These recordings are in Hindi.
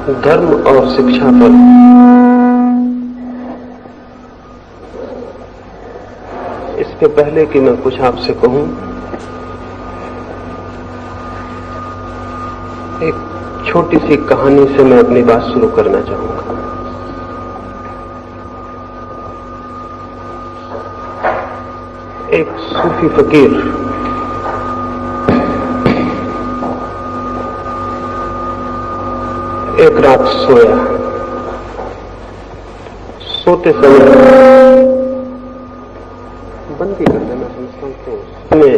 धर्म और शिक्षा पर इसके पहले कि मैं कुछ आपसे कहूं, एक छोटी सी कहानी से मैं अपनी बात शुरू करना चाहूंगा। एक सूफी फकीर एक रात सोया। सोते समय बंदी कर देना समझता हूं में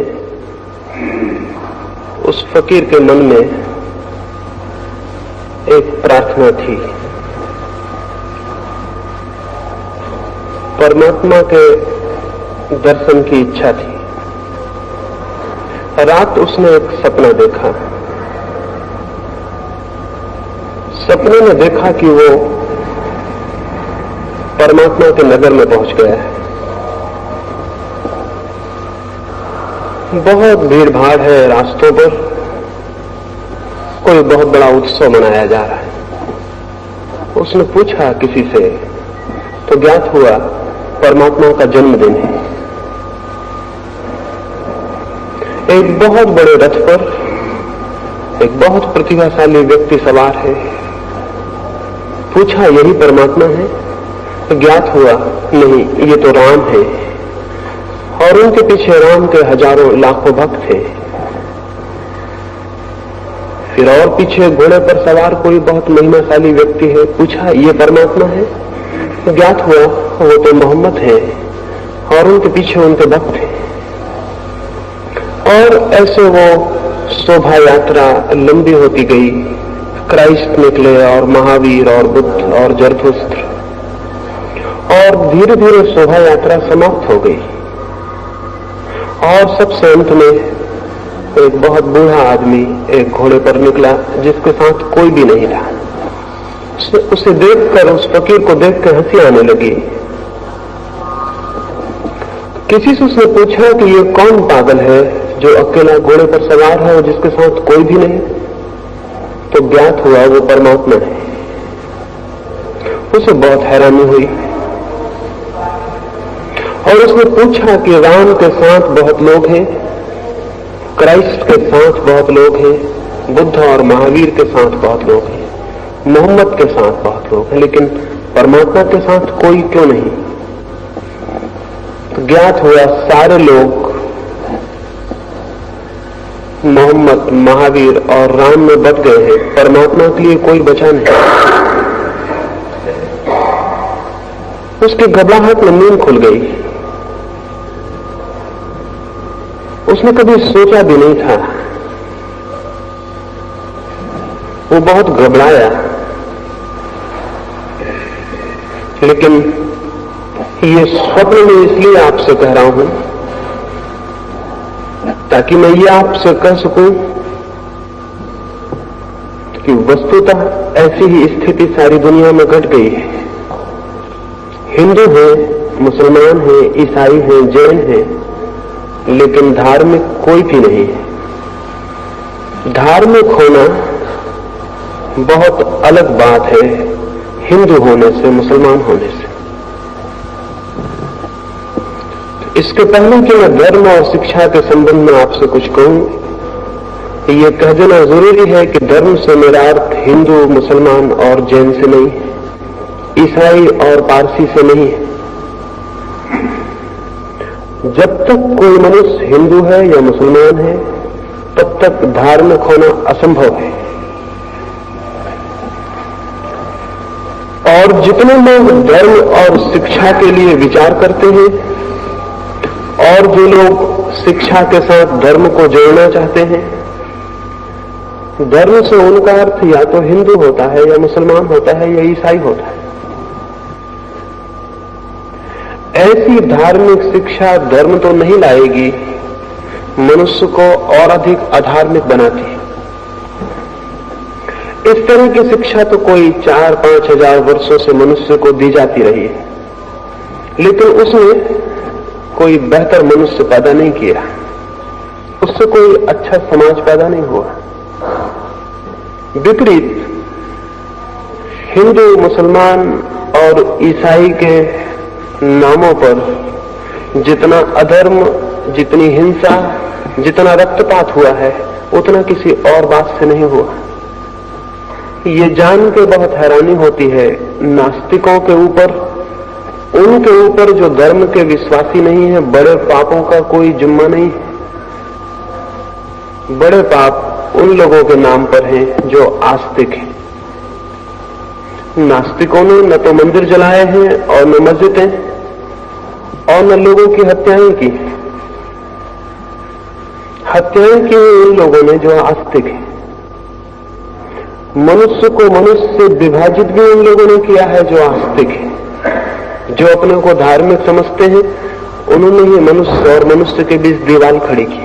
उस फकीर के मन में एक प्रार्थना थी। परमात्मा के दर्शन की इच्छा थी। रात उसने एक सपना देखा। सपने में देखा कि वो परमात्मा के नगर में पहुंच गया है। बहुत भीड़ भाड़ है रास्तों पर, कोई बहुत बड़ा उत्सव मनाया जा रहा है। उसने पूछा किसी से तो ज्ञात हुआ परमात्मा का जन्मदिन है। एक बहुत बड़े रथ पर एक बहुत प्रतिभाशाली व्यक्ति सवार है। पूछा यही परमात्मा है? तो ज्ञात हुआ नहीं, ये तो राम है। और उनके पीछे राम के हजारों लाखों भक्त थे। फिर और पीछे घोड़े पर सवार कोई बहुत महिमाशाली व्यक्ति है। पूछा ये परमात्मा है? तो ज्ञात हुआ वो तो मोहम्मद है और उनके पीछे उनके भक्त हैं। और ऐसे वो शोभा यात्रा लंबी होती गई। क्राइस्ट निकले और महावीर और बुद्ध और जरथुस्त्र, और धीरे धीरे शोभा यात्रा समाप्त हो गई। और सबसे अंत में एक बहुत बूढ़ा आदमी एक घोड़े पर निकला जिसके साथ कोई भी नहीं था। उसे देखकर, उस फकीर को देखकर हंसी आने लगी। किसी से उसने पूछा कि ये कौन पागल है जो अकेला घोड़े पर सवार है और जिसके साथ कोई भी नहीं? तो ज्ञात हुआ वो परमात्मा है। उसे बहुत हैरानी हुई और उसने पूछा कि राम के साथ बहुत लोग हैं, क्राइस्ट के साथ बहुत लोग हैं, बुद्ध और महावीर के साथ बहुत लोग हैं, मोहम्मद के साथ बहुत लोग हैं, लेकिन परमात्मा के साथ कोई क्यों नहीं? तो ज्ञात हुआ सारे लोग मोहम्मद, महावीर और राम में बट गए हैं। परमात्मा के लिए कोई बचा नहीं। उसकी घबराहट में नींद खुल गई। उसने कभी सोचा भी नहीं था। वो बहुत घबराया, लेकिन ये स्वप्न में इसलिए आपसे कह रहा हूं ताकि मैं ये आपसे कह सकूं कि वस्तुतः ऐसी ही स्थिति सारी दुनिया में घट गई है। हिंदू हैं, मुसलमान हैं, ईसाई हैं, जैन हैं, लेकिन धार्मिक कोई भी नहीं है। धार्मिक होना बहुत अलग बात है हिंदू होने से, मुसलमान होने से। इसके पहले कि मैं धर्म और शिक्षा के संबंध में आपसे कुछ कहूं, ये कह देना जरूरी है कि धर्म से मेरा अर्थ हिंदू, मुसलमान और जैन से नहीं है, ईसाई और पारसी से नहीं है। जब तक कोई मनुष्य हिंदू है या मुसलमान है, तब तक धार्मिक होना असंभव है। और जितने लोग धर्म और शिक्षा के लिए विचार करते हैं और जो लोग शिक्षा के साथ धर्म को जोड़ना चाहते हैं, धर्म से उनका अर्थ या तो हिंदू होता है या मुसलमान होता है या ईसाई होता है। ऐसी धार्मिक शिक्षा धर्म तो नहीं लाएगी, मनुष्य को और अधिक अधार्मिक बनाती है। इस तरह की शिक्षा तो कोई 4-5 हजार वर्षों से मनुष्य को दी जाती रही है, लेकिन उसने कोई बेहतर मनुष्य पैदा नहीं किया, उससे कोई अच्छा समाज पैदा नहीं हुआ। विपरीत हिंदू, मुसलमान और ईसाई के नामों पर जितना अधर्म, जितनी हिंसा, जितना रक्तपात हुआ है, उतना किसी और बात से नहीं हुआ। ये जान के बहुत हैरानी होती है नास्तिकों के ऊपर, उनके ऊपर जो धर्म के विश्वासी नहीं है, बड़े पापों का कोई जिम्मा नहीं है। बड़े पाप उन लोगों के नाम पर हैं जो आस्तिक हैं। नास्तिकों ने न तो मंदिर जलाए हैं और न मस्जिदें और न लोगों की हत्याएं की। हत्याएं की उन लोगों ने जो आस्तिक हैं। मनुष्य को मनुष्य से विभाजित भी उन लोगों ने किया है जो आस्तिक है। जो अपने को धार्मिक समझते हैं, उन्होंने ही मनुष्य और मनुष्य के बीच दीवार खड़ी की।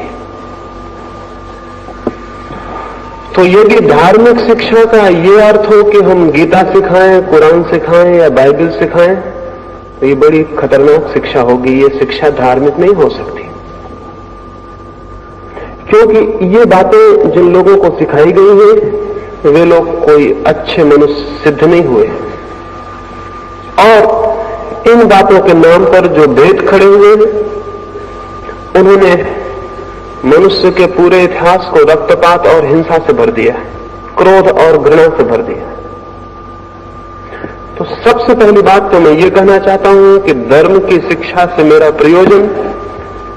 तो यदि धार्मिक शिक्षा का ये अर्थ हो कि हम गीता सिखाएं, कुरान सिखाएं या बाइबल सिखाएं, तो ये बड़ी खतरनाक शिक्षा होगी। ये शिक्षा धार्मिक नहीं हो सकती, क्योंकि ये बातें जिन लोगों को सिखाई गई है वे लोग कोई अच्छे मनुष्य सिद्ध नहीं हुए। और इन बातों के नाम पर जो भेद खड़े हुए हैं, उन्होंने मनुष्य के पूरे इतिहास को रक्तपात और हिंसा से भर दिया, क्रोध और घृणा से भर दिया। तो सबसे पहली बात तो मैं ये कहना चाहता हूं कि धर्म की शिक्षा से मेरा प्रयोजन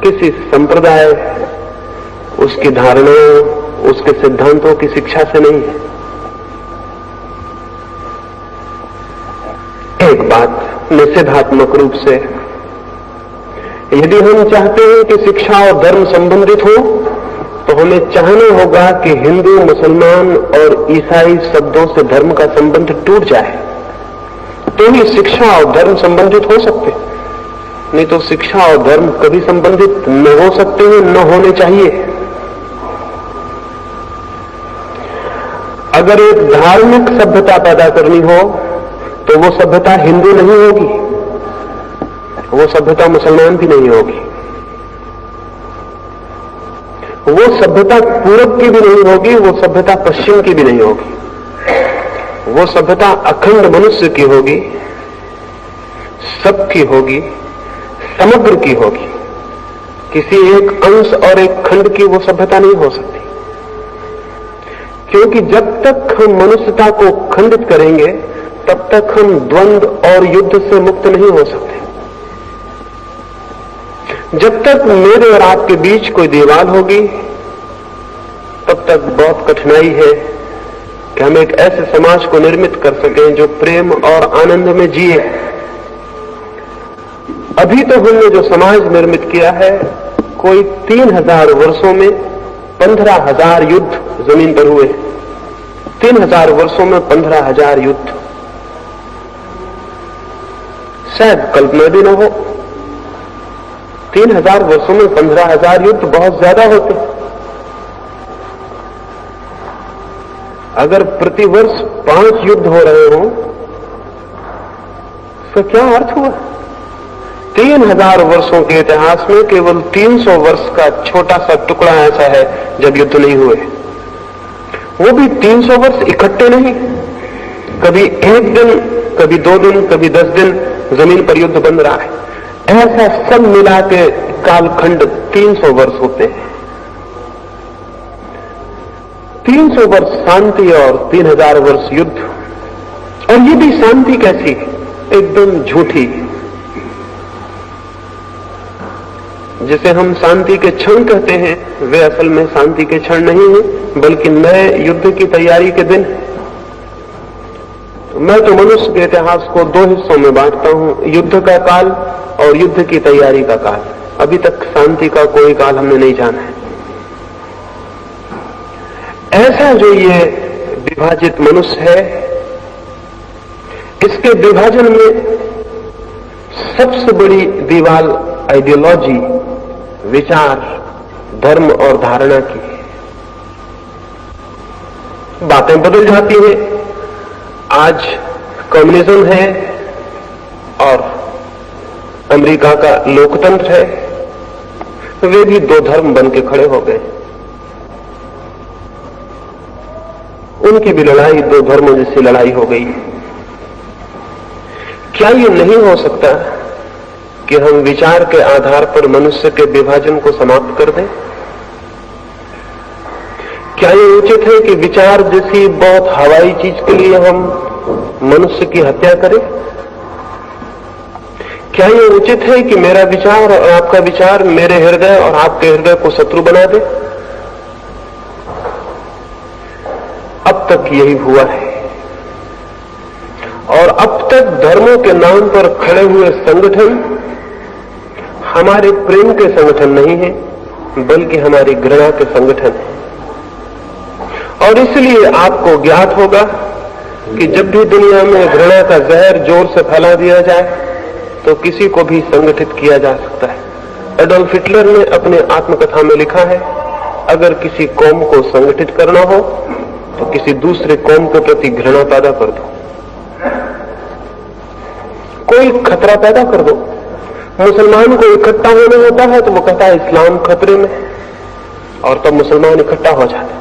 किसी संप्रदाय, उसकी धारणाओं, उसके सिद्धांतों की शिक्षा से नहीं है। एक बात निषेधात्मक रूप से, यदि हम चाहते हैं कि शिक्षा और धर्म संबंधित हो, तो हमें चाहना होगा कि हिंदू, मुसलमान और ईसाई शब्दों से धर्म का संबंध टूट जाए, तो ही शिक्षा और धर्म संबंधित हो सकते। नहीं तो शिक्षा और धर्म कभी संबंधित न हो सकते हैं, न होने चाहिए। अगर एक धार्मिक सभ्यता पैदा करनी हो, तो वो सभ्यता हिंदू नहीं होगी, वो सभ्यता मुसलमान भी नहीं होगी, वो सभ्यता पूरब की भी नहीं होगी, वो सभ्यता पश्चिम की भी नहीं होगी। वो सभ्यता अखंड मनुष्य की होगी, सबकी होगी, समग्र की होगी। किसी एक अंश और एक खंड की वो सभ्यता नहीं हो सकती, क्योंकि जब तक हम मनुष्यता को खंडित करेंगे, तब तक हम द्वंद्व और युद्ध से मुक्त नहीं हो सकते। जब तक मेरे और आपके बीच कोई दीवार होगी, तब तक बहुत कठिनाई है कि हम एक ऐसे समाज को निर्मित कर सकें जो प्रेम और आनंद में जिए। अभी तो हमने जो समाज निर्मित किया है, कोई 3000 वर्षों में 15,000 युद्ध जमीन पर हुए। 3000 वर्षों में 15,000 युद्ध, शायद कल्पना भी न हो। 3000 वर्षों में 15,000 युद्ध बहुत ज्यादा होते। अगर प्रतिवर्ष 5 युद्ध हो रहे हों, तो क्या अर्थ हुआ? 3000 वर्षों के इतिहास में केवल 300 वर्ष का छोटा सा टुकड़ा ऐसा है जब युद्ध नहीं हुए। वो भी 300 वर्ष इकट्ठे नहीं, कभी एक दिन, कभी 2 दिन, कभी 10 दिन जमीन पर युद्ध बन रहा है। ऐसा सब मिला के कालखंड 300 वर्ष होते हैं। 300 वर्ष शांति और 3000 वर्ष युद्ध। और ये भी शांति कैसी? एकदम झूठी, जिसे हम शांति के क्षण कहते हैं, वे असल में शांति के क्षण नहीं है, बल्कि नए युद्ध की तैयारी के दिन। मैं तो मनुष्य के इतिहास को 2 हिस्सों में बांटता हूं, युद्ध का काल और युद्ध की तैयारी का काल। अभी तक शांति का कोई काल हमने नहीं जाना है। ऐसा जो ये विभाजित मनुष्य है, इसके विभाजन में सबसे बड़ी दीवार आइडियोलॉजी, विचार, धर्म और धारणा की। बातें बदल जाती हैं। आज कम्युनिज्म है और अमेरिका का लोकतंत्र है, वे भी 2 धर्म बन के खड़े हो गए। उनकी भी लड़ाई 2 धर्मों जैसी लड़ाई हो गई। क्या ये नहीं हो सकता कि हम विचार के आधार पर मनुष्य के विभाजन को समाप्त कर दें? क्या ये उचित है कि विचार जैसी बहुत हवाई चीज के लिए हम मनुष्य की हत्या करें? क्या ये उचित है कि मेरा विचार और आपका विचार मेरे हृदय और आपके हृदय को शत्रु बना दे? अब तक यही हुआ है, और अब तक धर्मों के नाम पर खड़े हुए संगठन हमारे प्रेम के संगठन नहीं है, बल्कि हमारी घृणा के संगठन है। और इसलिए आपको ज्ञात होगा कि जब भी दुनिया में घृणा का जहर जोर से फैला दिया जाए तो किसी को भी संगठित किया जा सकता है। एडोल्फ हिटलर ने अपने आत्मकथा में लिखा है, अगर किसी कौम को संगठित करना हो तो किसी दूसरे कौम के प्रति घृणा पैदा कर दो, कोई खतरा पैदा कर दो। मुसलमान को इकट्ठा होना होता है तो वो कहता है इस्लाम खतरे में, और तब मुसलमान इकट्ठा हो जाते।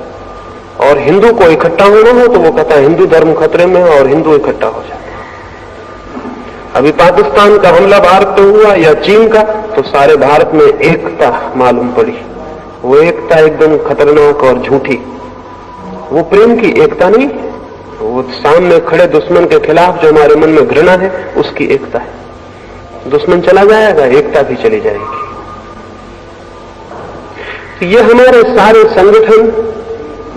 और हिंदू को इकट्ठा होना हो तो वो कहता है हिंदू धर्म खतरे में, और हिंदू इकट्ठा हो जाते। अभी पाकिस्तान का हमला भारत पे हुआ या चीन का, तो सारे भारत में एकता मालूम पड़ी। वो एकता एकदम खतरनाक और झूठी, वो प्रेम की एकता नहीं, वो सामने खड़े दुश्मन के खिलाफ जो हमारे मन में घृणा है उसकी एकता है। दुश्मन चला जाएगा, एकता भी चली जाएगी। तो ये हमारे सारे संगठन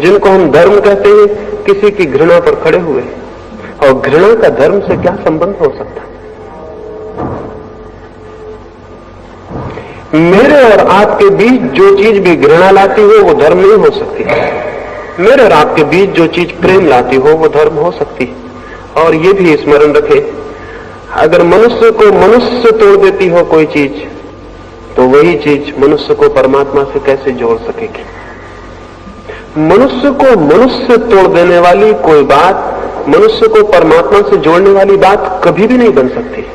जिनको हम धर्म कहते हैं, किसी की घृणा पर खड़े हुए, और घृणा का धर्म से क्या संबंध हो सकता है? मेरे और आपके बीच जो चीज भी घृणा लाती हो वो धर्म नहीं हो सकती। मेरे और आपके बीच जो चीज प्रेम लाती हो वो धर्म हो सकती है। और ये भी स्मरण रखें, अगर मनुष्य को मनुष्य तोड़ देती हो कोई चीज, तो वही चीज मनुष्य को परमात्मा से कैसे जोड़ सकेगी? मनुष्य को मनुष्य तोड़ देने वाली कोई बात मनुष्य को परमात्मा से जोड़ने वाली बात कभी भी नहीं बन सकती।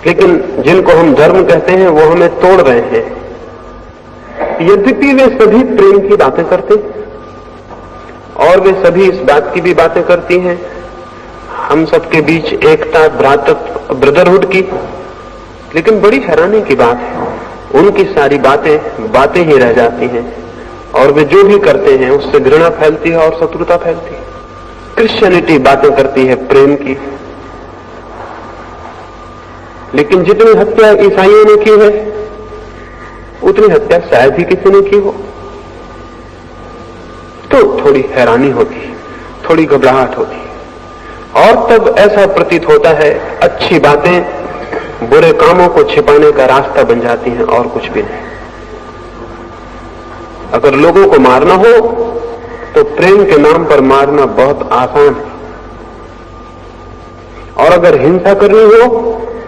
लेकिन जिनको हम धर्म कहते हैं वो हमें तोड़ रहे हैं। यद्यपि वे सभी प्रेम की बातें करते और वे सभी इस बात की भी बातें करती हैं, हम सबके बीच एकता, भ्रातृत्व, ब्रदरहुड की, लेकिन बड़ी हैरानी की बात है, उनकी सारी बातें ही रह जाती हैं, और वे जो भी करते हैं उससे घृणा फैलती है और शत्रुता फैलती है। क्रिश्चियनिटी बातें करती है प्रेम की, लेकिन जितनी हत्या ईसाइयों ने की है उतनी हत्या शायद ही किसी ने की हो। तो थोड़ी हैरानी होती, थोड़ी घबराहट होती, और तब ऐसा प्रतीत होता है अच्छी बातें बुरे कामों को छिपाने का रास्ता बन जाती हैं और कुछ भी नहीं। अगर लोगों को मारना हो तो प्रेम के नाम पर मारना बहुत आसान है, और अगर हिंसा करनी हो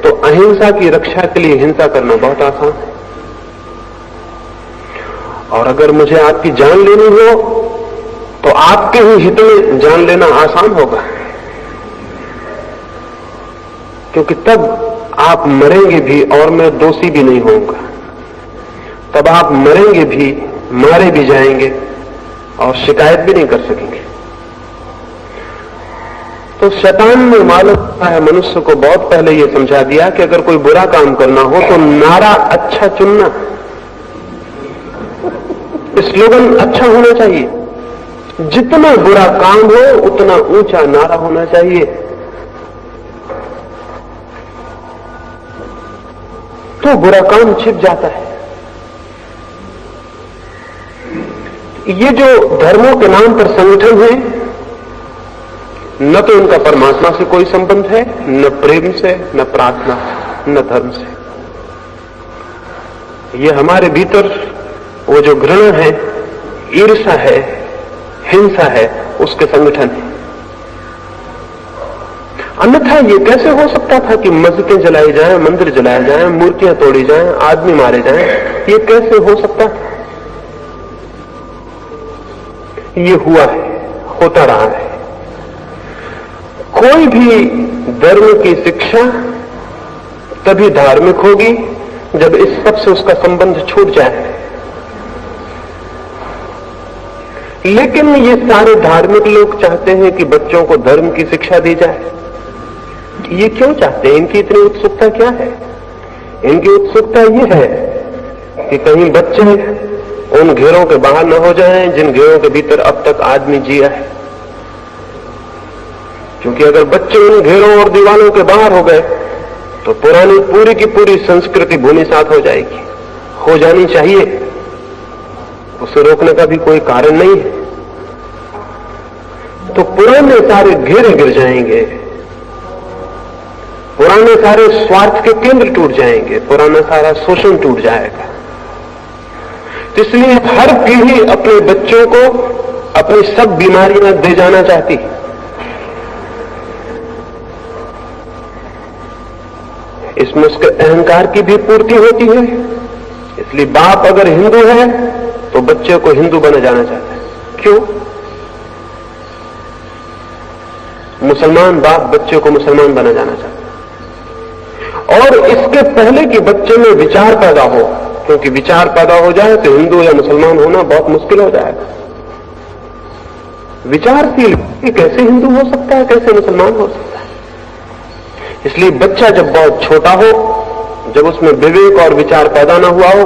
तो अहिंसा की रक्षा के लिए हिंसा करना बहुत आसान है। और अगर मुझे आपकी जान लेनी हो तो आपके ही हित में जान लेना आसान होगा, क्योंकि तब आप मरेंगे भी और मैं दोषी भी नहीं होऊंगा। तब आप मरेंगे भी, मारे भी जाएंगे और शिकायत भी नहीं कर सकेंगे। तो शैतान ने मालूम है मनुष्य को बहुत पहले यह समझा दिया कि अगर कोई बुरा काम करना हो तो नारा अच्छा चुनना, स्लोगन अच्छा होना चाहिए। जितना बुरा काम हो उतना ऊंचा नारा होना चाहिए, तो बुरा काम छिप जाता है। ये जो धर्मों के नाम पर संगठन है, न तो इनका परमात्मा से कोई संबंध है, न प्रेम से, न प्रार्थना, न धर्म से। ये हमारे भीतर वो जो घृणा है, ईर्ष्या है, हिंसा है, उसके संगठन है। अन्यथा ये कैसे हो सकता था कि मस्जिदें जलाई जाएं, मंदिर जलाए जाएं, मूर्तियां तोड़ी जाएं, आदमी मारे जाएं? ये कैसे हो सकता था? ये हुआ है, होता रहा है। कोई भी धर्म की शिक्षा तभी धार्मिक होगी जब इस सब से उसका संबंध छूट जाए। लेकिन ये सारे धार्मिक लोग चाहते हैं कि बच्चों को धर्म की शिक्षा दी जाए। ये क्यों चाहते हैं? इनकी इतनी उत्सुकता क्या है? इनकी उत्सुकता ये है कि कहीं बच्चे उन घेरों के बाहर न हो जाएं जिन घेरों के भीतर अब तक आदमी जिया है। क्योंकि अगर बच्चे उन घेरों और दीवारों के बाहर हो गए तो पुरानी पूरी की पूरी संस्कृति भूमिसात हो जाएगी, हो जानी चाहिए। उसे रोकने का भी कोई कारण नहीं है। तो पुराने सारे घेरे गिर जाएंगे, पुराने सारे स्वार्थ के केंद्र टूट जाएंगे, पुराना सारा शोषण टूट जाएगा। तो इसलिए हर पीढ़ी अपने बच्चों को अपनी सब बीमारियां दे जाना चाहती है। इसमें उसके अहंकार की भी पूर्ति होती है। इसलिए बाप अगर हिंदू है तो बच्चे को हिंदू बना जाना चाहता है। क्यों? मुसलमान बाप बच्चे को मुसलमान बना जाना चाहता है। और इसके पहले कि बच्चे में विचार पैदा हो, क्योंकि विचार पैदा हो जाए तो हिंदू या मुसलमान होना बहुत मुश्किल हो जाएगा। विचारशील कैसे हिंदू हो सकता है, कैसे मुसलमान हो सकता है? इसलिए बच्चा जब बहुत छोटा हो, जब उसमें विवेक और विचार पैदा ना हुआ हो,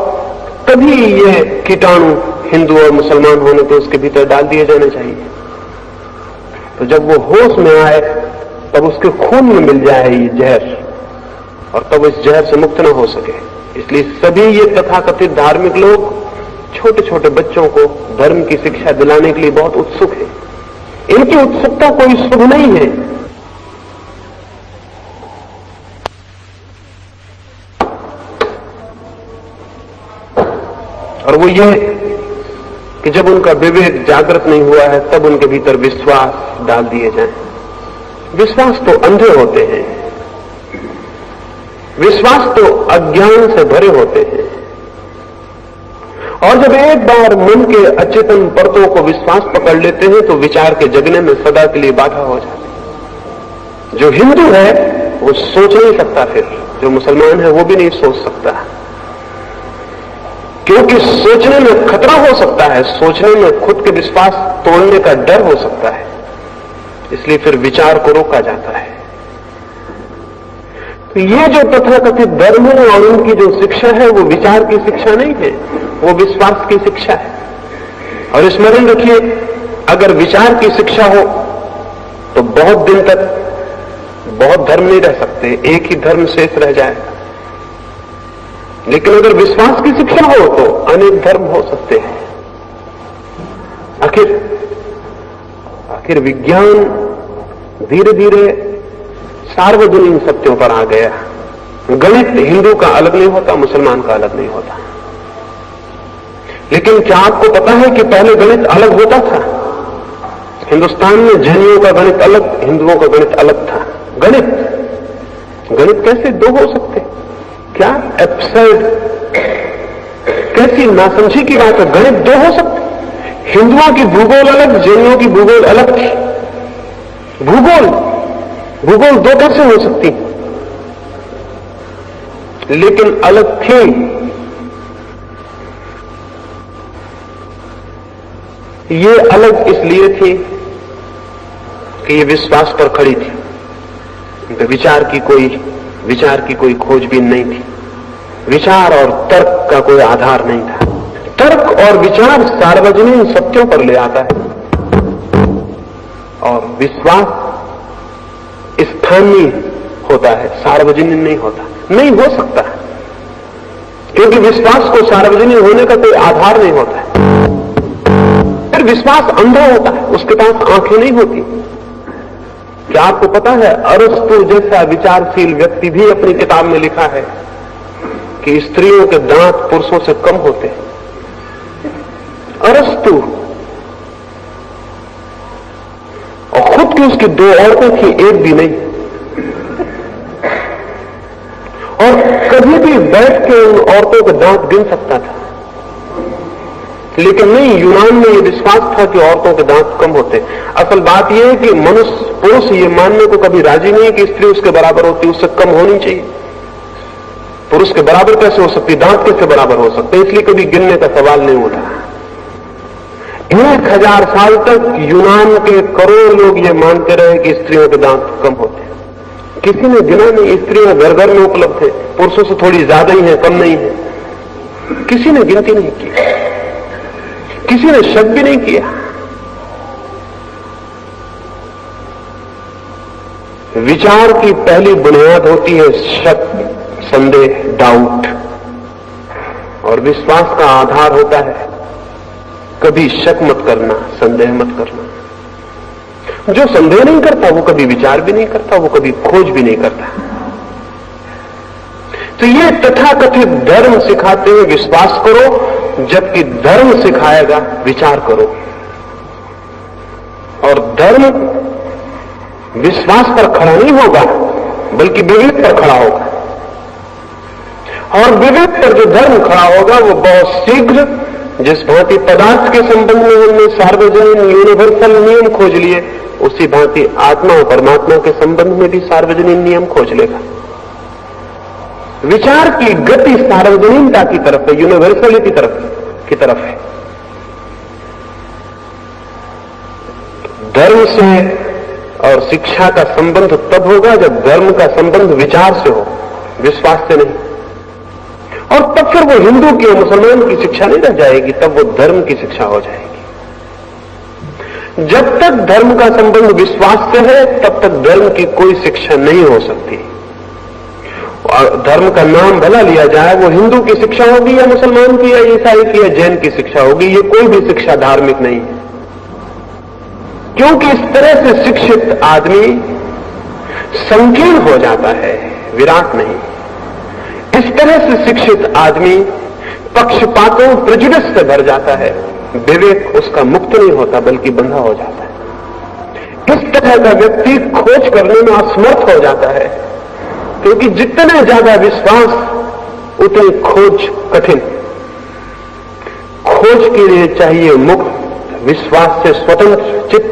तभी ये कीटाणु हिंदू और मुसलमान होने को उसके भीतर डाल दिए जाने चाहिए। तो जब वो होश में आए तब उसके खून में मिल जाए ये जहर, और तब इस जहर से मुक्त न हो सके। इसलिए सभी ये तथाकथित धार्मिक लोग छोटे छोटे बच्चों को धर्म की शिक्षा दिलाने के लिए बहुत उत्सुक है। इनकी उत्सुकता कोई शुभ नहीं है। और वो ये कि जब उनका विवेक जागृत नहीं हुआ है तब उनके भीतर विश्वास डाल दिए जाएं। विश्वास तो अंधे होते हैं, विश्वास तो अज्ञान से भरे होते हैं। और जब एक बार मन के अचेतन परतों को विश्वास पकड़ लेते हैं तो विचार के जगने में सदा के लिए बाधा हो जाती है। जो हिंदू है वो सोच नहीं सकता, फिर जो मुसलमान है वो भी नहीं सोच सकता, क्योंकि सोचने में खतरा हो सकता है, सोचने में खुद के विश्वास तोड़ने का डर हो सकता है। इसलिए फिर विचार को रोका जाता है। तो ये जो तथाकथित धर्म है और उनकी जो शिक्षा है वो विचार की शिक्षा नहीं है, वो विश्वास की शिक्षा है। और स्मरण रखिए, अगर विचार की शिक्षा हो तो बहुत दिन तक बहुत धर्म नहीं रह सकते, एक ही धर्म शेष रह जाएगा। लेकिन अगर विश्वास की शिक्षा हो तो अनेक धर्म हो सकते हैं। आखिर विज्ञान धीरे धीरे सार्वजनीन सत्यों पर आ गया। गणित हिंदू का अलग नहीं होता, मुसलमान का अलग नहीं होता। लेकिन क्या आपको पता है कि पहले गणित अलग होता था? हिंदुस्तान में जैनियों का गणित अलग, हिंदुओं का गणित अलग था। गणित कैसे दो हो सकते? क्या एब्सर्ड, कैसी नासमझी की बात है। गणित दो हो सकते? हिंदुओं की भूगोल अलग, जैनियों की भूगोल अलग थी। भूगोल दो कैसे हो सकती? लेकिन अलग थी। ये अलग इसलिए थी कि ये विश्वास पर खड़ी थी, विचार की कोई खोजबीन नहीं थी। विचार और तर्क का कोई आधार नहीं था। तर्क और विचार सार्वजनीन सत्यों पर ले आता है, और विश्वास स्थानीय होता है, सार्वजनीन नहीं होता, नहीं हो सकता, क्योंकि विश्वास को सार्वजनीन होने का कोई आधार नहीं होता है। फिर विश्वास अंधा होता है, उसके पास आंखें नहीं होती। क्या आपको पता है, अरस्तु जैसा विचारशील व्यक्ति भी अपनी किताब में लिखा है कि स्त्रियों के दांत पुरुषों से कम होते हैं। अरस्तु, और खुद की उसकी दो औरतें थी, एक भी नहीं। और कभी भी बैठ के उन औरतों के दांत गिन सकता था। लेकिन नहीं, यूनान में यह विश्वास था कि औरतों के दांत कम होते। असल बात यह है कि पुरुष ये मानने को कभी राजी नहीं है कि स्त्री उसके बराबर होती, उससे कम होनी चाहिए। पुरुष के बराबर कैसे हो सकती, दांत कैसे बराबर हो सकते, इसलिए कभी गिनने का सवाल नहीं उठा। 1000 साल तक यूनान के करोड़ों लोग ये मानते रहे कि स्त्रियों के दांत कम होते हैं। किसी ने गिना नहीं, स्त्रियां घर घर में उपलब्ध है, पुरुषों से थोड़ी ज्यादा ही है, कम नहीं है। किसी ने गिनती नहीं की, किसी ने शक भी नहीं किया। विचार की पहली बुनियाद होती है शक, संदेह, डाउट, और विश्वास का आधार होता है कभी शक मत करना, संदेह मत करना। जो संदेह नहीं करता वो कभी विचार भी नहीं करता, वो कभी खोज भी नहीं करता। तो ये तथाकथित धर्म सिखाते हैं विश्वास करो, जबकि धर्म सिखाएगा विचार करो। और धर्म विश्वास पर खड़ा नहीं होगा, बल्कि विवेक पर खड़ा होगा। और विवेक पर जो धर्म खड़ा होगा वो बहुत शीघ्र, जिस भांति पदार्थ के संबंध में हमने सार्वजनिक यूनिवर्सल नियम खोज लिए, उसी भांति आत्मा और परमात्मा के संबंध में भी सार्वजनिक नियम खोज लेगा। विचार की गति सार्वजनिकता की तरफ है, यूनिवर्सलिटी की तरफ है। धर्म से और शिक्षा का संबंध तब होगा जब धर्म का संबंध विचार से हो, विश्वास से नहीं। और तब फिर वो हिंदू की और मुसलमान की शिक्षा नहीं रह जाएगी, तब वो धर्म की शिक्षा हो जाएगी। जब तक धर्म का संबंध विश्वास से है, तब तक धर्म की कोई शिक्षा नहीं हो सकती। और धर्म का नाम भला लिया जाए, वो हिंदू की शिक्षा होगी या मुसलमान की या ईसाई की या जैन की शिक्षा होगी, ये कोई भी शिक्षा धार्मिक नहीं है। क्योंकि इस तरह से शिक्षित आदमी संकीर्ण हो जाता है, विराट नहीं। इस तरह से शिक्षित आदमी पक्षपातों, प्रेजुडिस से भर जाता है, विवेक उसका मुक्त नहीं होता बल्कि बंधा हो जाता है। इस तरह का व्यक्ति खोज करने में असमर्थ हो जाता है, क्योंकि जितना ज्यादा विश्वास उतनी खोज कठिन। खोज के लिए चाहिए मुक्त, विश्वास से स्वतंत्र चित्त,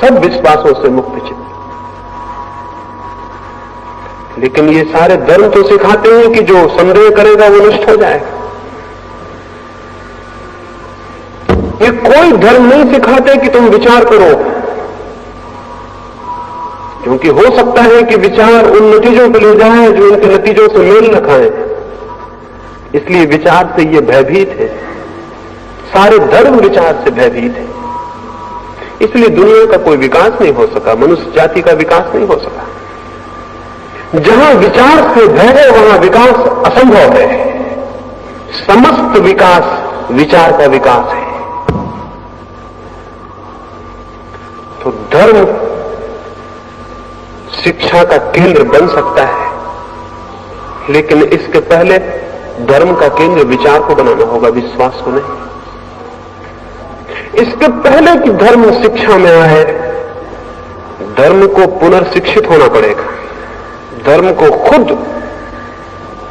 सब विश्वासों से मुक्त चित्त। लेकिन ये सारे धर्म तो सिखाते हैं कि जो संदेह करेगा वो नष्ट हो जाएगा। ये कोई धर्म नहीं सिखाते कि तुम विचार करो, क्योंकि हो सकता है कि विचार उन नतीजों पर ले जाए जो उनके नतीजों से मेल न खाएं। इसलिए विचार से ये भयभीत है, सारे धर्म विचार से भयभीत है। इसलिए दुनिया का कोई विकास नहीं हो सका, मनुष्य जाति का विकास नहीं हो सका। जहां विचार से भय है वहां विकास असंभव है। समस्त विकास विचार का विकास है। तो धर्म शिक्षा का केंद्र बन सकता है, लेकिन इसके पहले धर्म का केंद्र विचार को बनाना होगा, विश्वास को नहीं। इसके पहले कि धर्म शिक्षा में आए, धर्म को पुनर्शिक्षित होना पड़ेगा, धर्म को खुद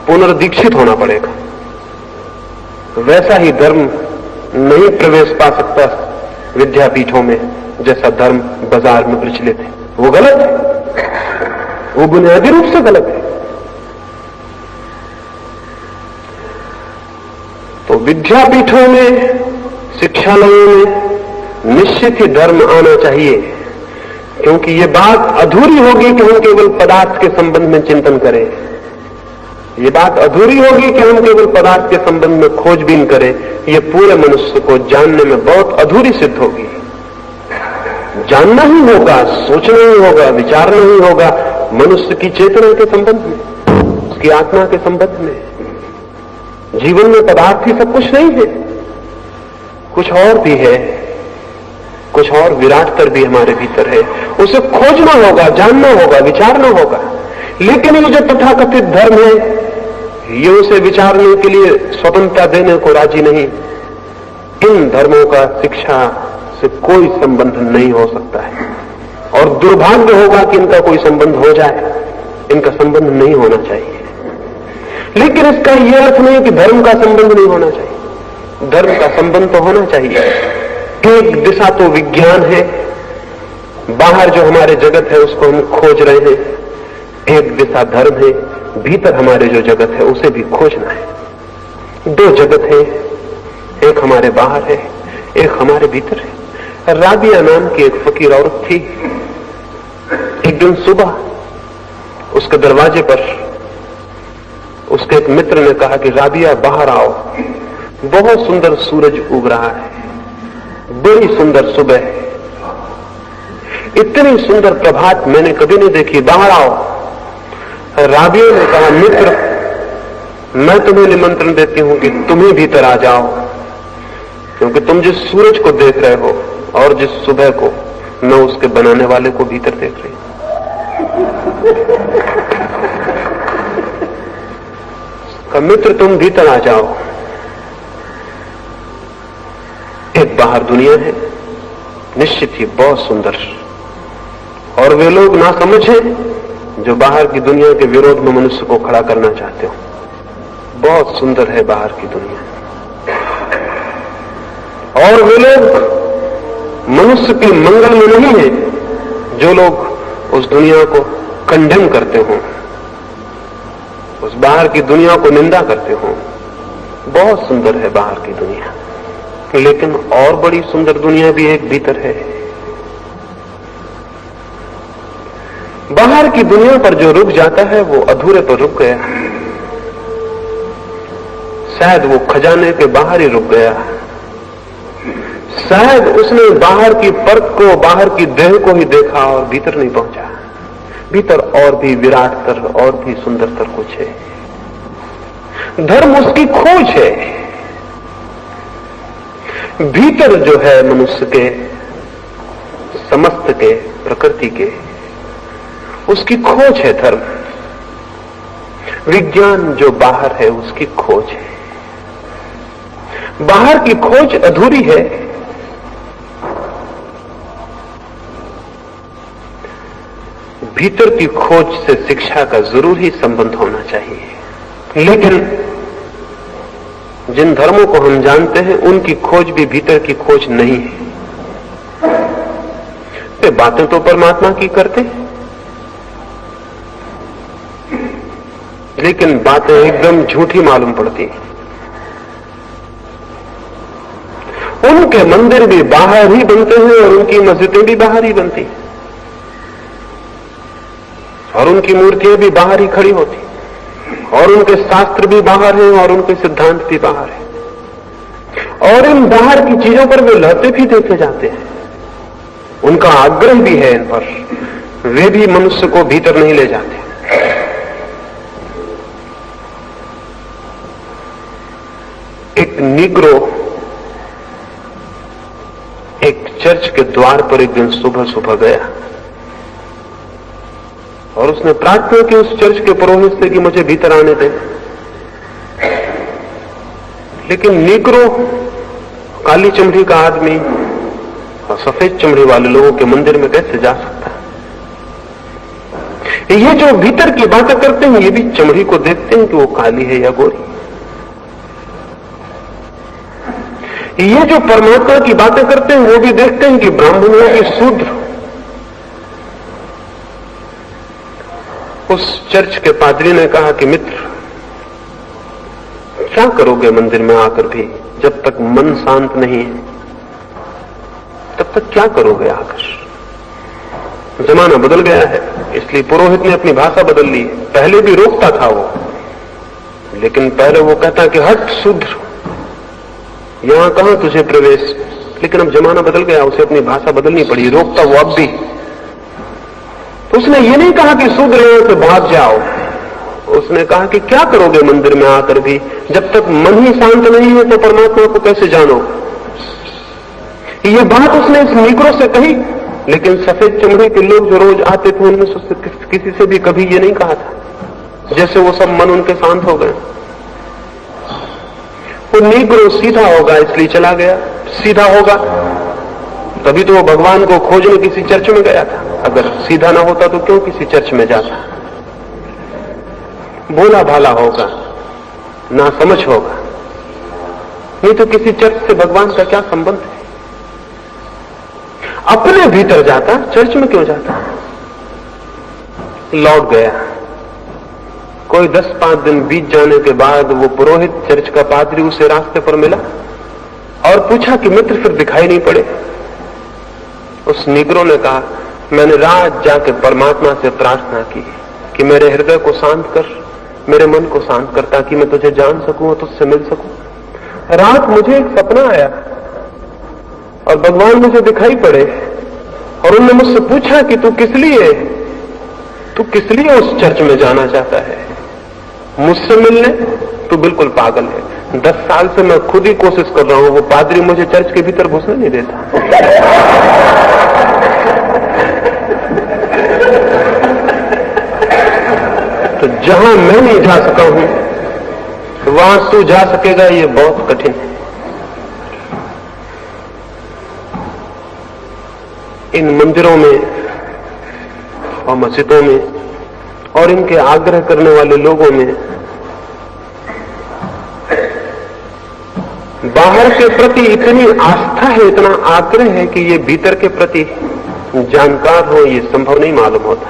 पुनर्दीक्षित होना पड़ेगा। वैसा ही धर्म नहीं प्रवेश पा सकता विद्यापीठों में जैसा धर्म बाजार में प्रचलित है। वो गलत है, वो बुनियादी रूप से गलत है। तो विद्यापीठों में, शिक्षालयों में निश्चित ही धर्म आना चाहिए, क्योंकि ये बात अधूरी होगी कि हम केवल पदार्थ के संबंध में चिंतन करें। ये बात अधूरी होगी कि हम केवल पदार्थ के संबंध में खोजबीन करें। ये पूरे मनुष्य को जानने में बहुत अधूरी सिद्ध होगी। जानना ही होगा, सोचना ही होगा, विचारना ही होगा मनुष्य की चेतना के संबंध में, उसकी आत्मा के संबंध में। जीवन में पदार्थ ही सब कुछ नहीं है, कुछ और भी है, कुछ और विराटतर भी हमारे भीतर है। उसे खोजना होगा, जानना होगा, विचारना होगा। लेकिन ये जो तथाकथित धर्म है, ये उसे विचारने के लिए स्वतंत्रता देने को राजी नहीं। इन धर्मों का शिक्षा से कोई संबंध नहीं हो सकता है, और दुर्भाग्य होगा कि इनका कोई संबंध हो जाए। इनका संबंध नहीं होना चाहिए। लेकिन इसका यह अर्थ नहीं कि धर्म का संबंध नहीं होना चाहिए। धर्म का संबंध तो होना चाहिए। एक दिशा तो विज्ञान है, बाहर जो हमारे जगत है उसको हम खोज रहे हैं। एक दिशा धर्म है, भीतर हमारे जो जगत है उसे भी खोजना है। दो जगत है, एक हमारे बाहर है। एक हमारे भीतर है। राबिया नाम की एक फकीर औरत थी। एक दिन सुबह उसके दरवाजे पर उसके एक मित्र ने कहा कि राबिया बाहर आओ, बहुत सुंदर सूरज उग रहा है, बड़ी सुंदर सुबह है, इतनी सुंदर प्रभात मैंने कभी नहीं देखी, बाहर आओ। राबिया ने कहा, मित्र मैं तुम्हें निमंत्रण देती हूं कि तुम ही भीतर आ जाओ, क्योंकि तुम जिस सूरज को देख रहे हो और जिस सुबह को, मैं उसके बनाने वाले को भीतर देख रही हूं। मित्र तुम भीतर आ जाओ। एक बाहर दुनिया है, निश्चित ही बहुत सुंदर, और वे लोग ना समझे जो बाहर की दुनिया के विरोध में मनुष्य को खड़ा करना चाहते हो। बहुत सुंदर है बाहर की दुनिया, और वे लोग मनुष्य के मंगल में नहीं है जो लोग उस दुनिया को कंडेम करते हो, उस बाहर की दुनिया को निंदा करते हो। बहुत सुंदर है बाहर की दुनिया, लेकिन और बड़ी सुंदर दुनिया भी एक भीतर है। बाहर की दुनिया पर जो रुक जाता है वो अधूरे पर रुक गया, शायद वो खजाने के बाहर ही रुक गया, शायद उसने बाहर की परत को, बाहर की देह को ही देखा और भीतर नहीं पहुंचा। भीतर और भी विराटतर और भी सुंदरतर कुछ है। धर्म उसकी खोज है। भीतर जो है मनुष्य के, समस्त के, प्रकृति के, उसकी खोज है धर्म। विज्ञान जो बाहर है उसकी खोज है। बाहर की खोज अधूरी है। भीतर की खोज से शिक्षा का जरूर ही संबंध होना चाहिए, लेकिन जिन धर्मों को हम जानते हैं उनकी खोज भी भीतर की खोज नहीं है। वे बातें तो परमात्मा की करते हैं, लेकिन बातें एकदम झूठी मालूम पड़ती हैं। उनके मंदिर भी बाहर ही बनते हैं और उनकी मस्जिदें भी बाहर ही बनती हैं, और उनकी मूर्तियां भी बाहर ही खड़ी होती, और उनके शास्त्र भी बाहर हैं और उनके सिद्धांत भी बाहर हैं, और इन बाहर की चीजों पर वे लहते भी देखे जाते हैं। उनका आग्रह भी है इन पर, वे भी मनुष्य को भीतर नहीं ले जाते। एक निग्रो एक चर्च के द्वार पर एक दिन सुबह सुबह गया और उसने प्रार्थना की उस चर्च के पुरोहित से कि मुझे भीतर आने दे। लेकिन निग्रो, काली चमड़ी का आदमी और सफेद चमड़ी वाले लोगों के मंदिर में कैसे जा सकता है? ये जो भीतर की बातें करते हैं ये भी चमड़ी को देखते हैं कि वो काली है या गोरी। ये जो परमात्मा की बातें करते हैं वो भी देखते हैं कि ब्राह्मण है कि शूद्र। उस चर्च के पादरी ने कहा कि मित्र, क्या करोगे मंदिर में आकर भी? जब तक मन शांत नहीं है तब तक क्या करोगे आकर? जमाना बदल गया है, इसलिए पुरोहित ने अपनी भाषा बदल ली। पहले भी रोकता था वो, लेकिन पहले वो कहता कि हट शूद्र, यहां कहां तुझे प्रवेश। लेकिन अब जमाना बदल गया, उसे अपनी भाषा बदलनी पड़ी। रोकता वो अब भी। तो उसने ये नहीं कहा कि शूद्र यहां से भाग जाओ, उसने कहा कि क्या करोगे मंदिर में आकर भी? जब तक मन ही शांत नहीं है तो परमात्मा को कैसे जानो? ये बात उसने इस निग्रो से कही, लेकिन सफेद चमड़े के लोग जो रोज आते थे उनमें से किसी से भी कभी ये नहीं कहा था। जैसे वो सब मन उनके शांत हो गए। वो निग्रो सीधा होगा इसलिए चला गया। सीधा होगा तभी तो वो भगवान को खोजने किसी चर्च में गया था। अगर सीधा ना होता तो क्यों किसी चर्च में जाता? भोला भाला होगा, ना समझ होगा, नहीं तो किसी चर्च से भगवान का क्या संबंध है? अपने भीतर जाता, चर्च में क्यों जाता? लौट गया। कोई 10-5 दिन बीत जाने के बाद वो पुरोहित, चर्च का पादरी उसे रास्ते पर मिला और पूछा कि मित्र फिर दिखाई नहीं पड़े। उस निग्रो ने कहा, मैंने रात जाके परमात्मा से प्रार्थना की कि मेरे हृदय को शांत कर, मेरे मन को शांत कर, ताकि मैं तुझे जान सकूं और तुझसे मिल सकूं। रात मुझे एक सपना आया और भगवान मुझे दिखाई पड़े और उन्होंने मुझसे पूछा कि तू किस लिए उस चर्च में जाना चाहता है? मुझसे मिलने? तू बिल्कुल पागल है। 10 साल से मैं खुद ही कोशिश कर रहा हूं, वो पादरी मुझे चर्च के भीतर घुसने नहीं देता। तो जहां मैं नहीं जा सका हूं, वहां तू जा सकेगा, ये बहुत कठिन है। इन मंदिरों में और मस्जिदों में और इनके आग्रह करने वाले लोगों में बाहर के प्रति इतनी आस्था है, इतना आग्रह है कि ये भीतर के प्रति जानकार हो, ये संभव नहीं मालूम होता।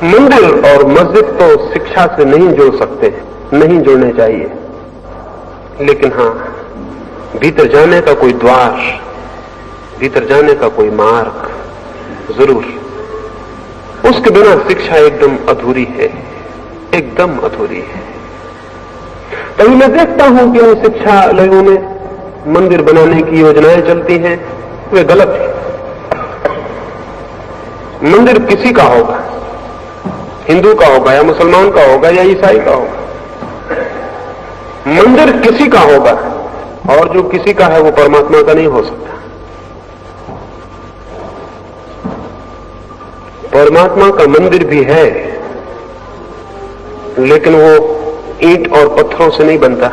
मंदिर और मस्जिद तो शिक्षा से नहीं जुड़ सकते, नहीं जुड़ने चाहिए, लेकिन हां, भीतर जाने का कोई द्वार, भीतर जाने का कोई मार्ग जरूर। उसके बिना शिक्षा एकदम अधूरी है, एकदम अधूरी है। तभी मैं देखता हूं कि उन शिक्षालयों में मंदिर बनाने की योजनाएं चलती हैं, वे गलत है। मंदिर किसी का होगा, हिंदू का होगा या मुसलमान का होगा या ईसाई का होगा। मंदिर किसी का होगा और जो किसी का है वो परमात्मा का नहीं हो सकता। परमात्मा का मंदिर भी है, लेकिन वो ईंट और पत्थरों से नहीं बनता।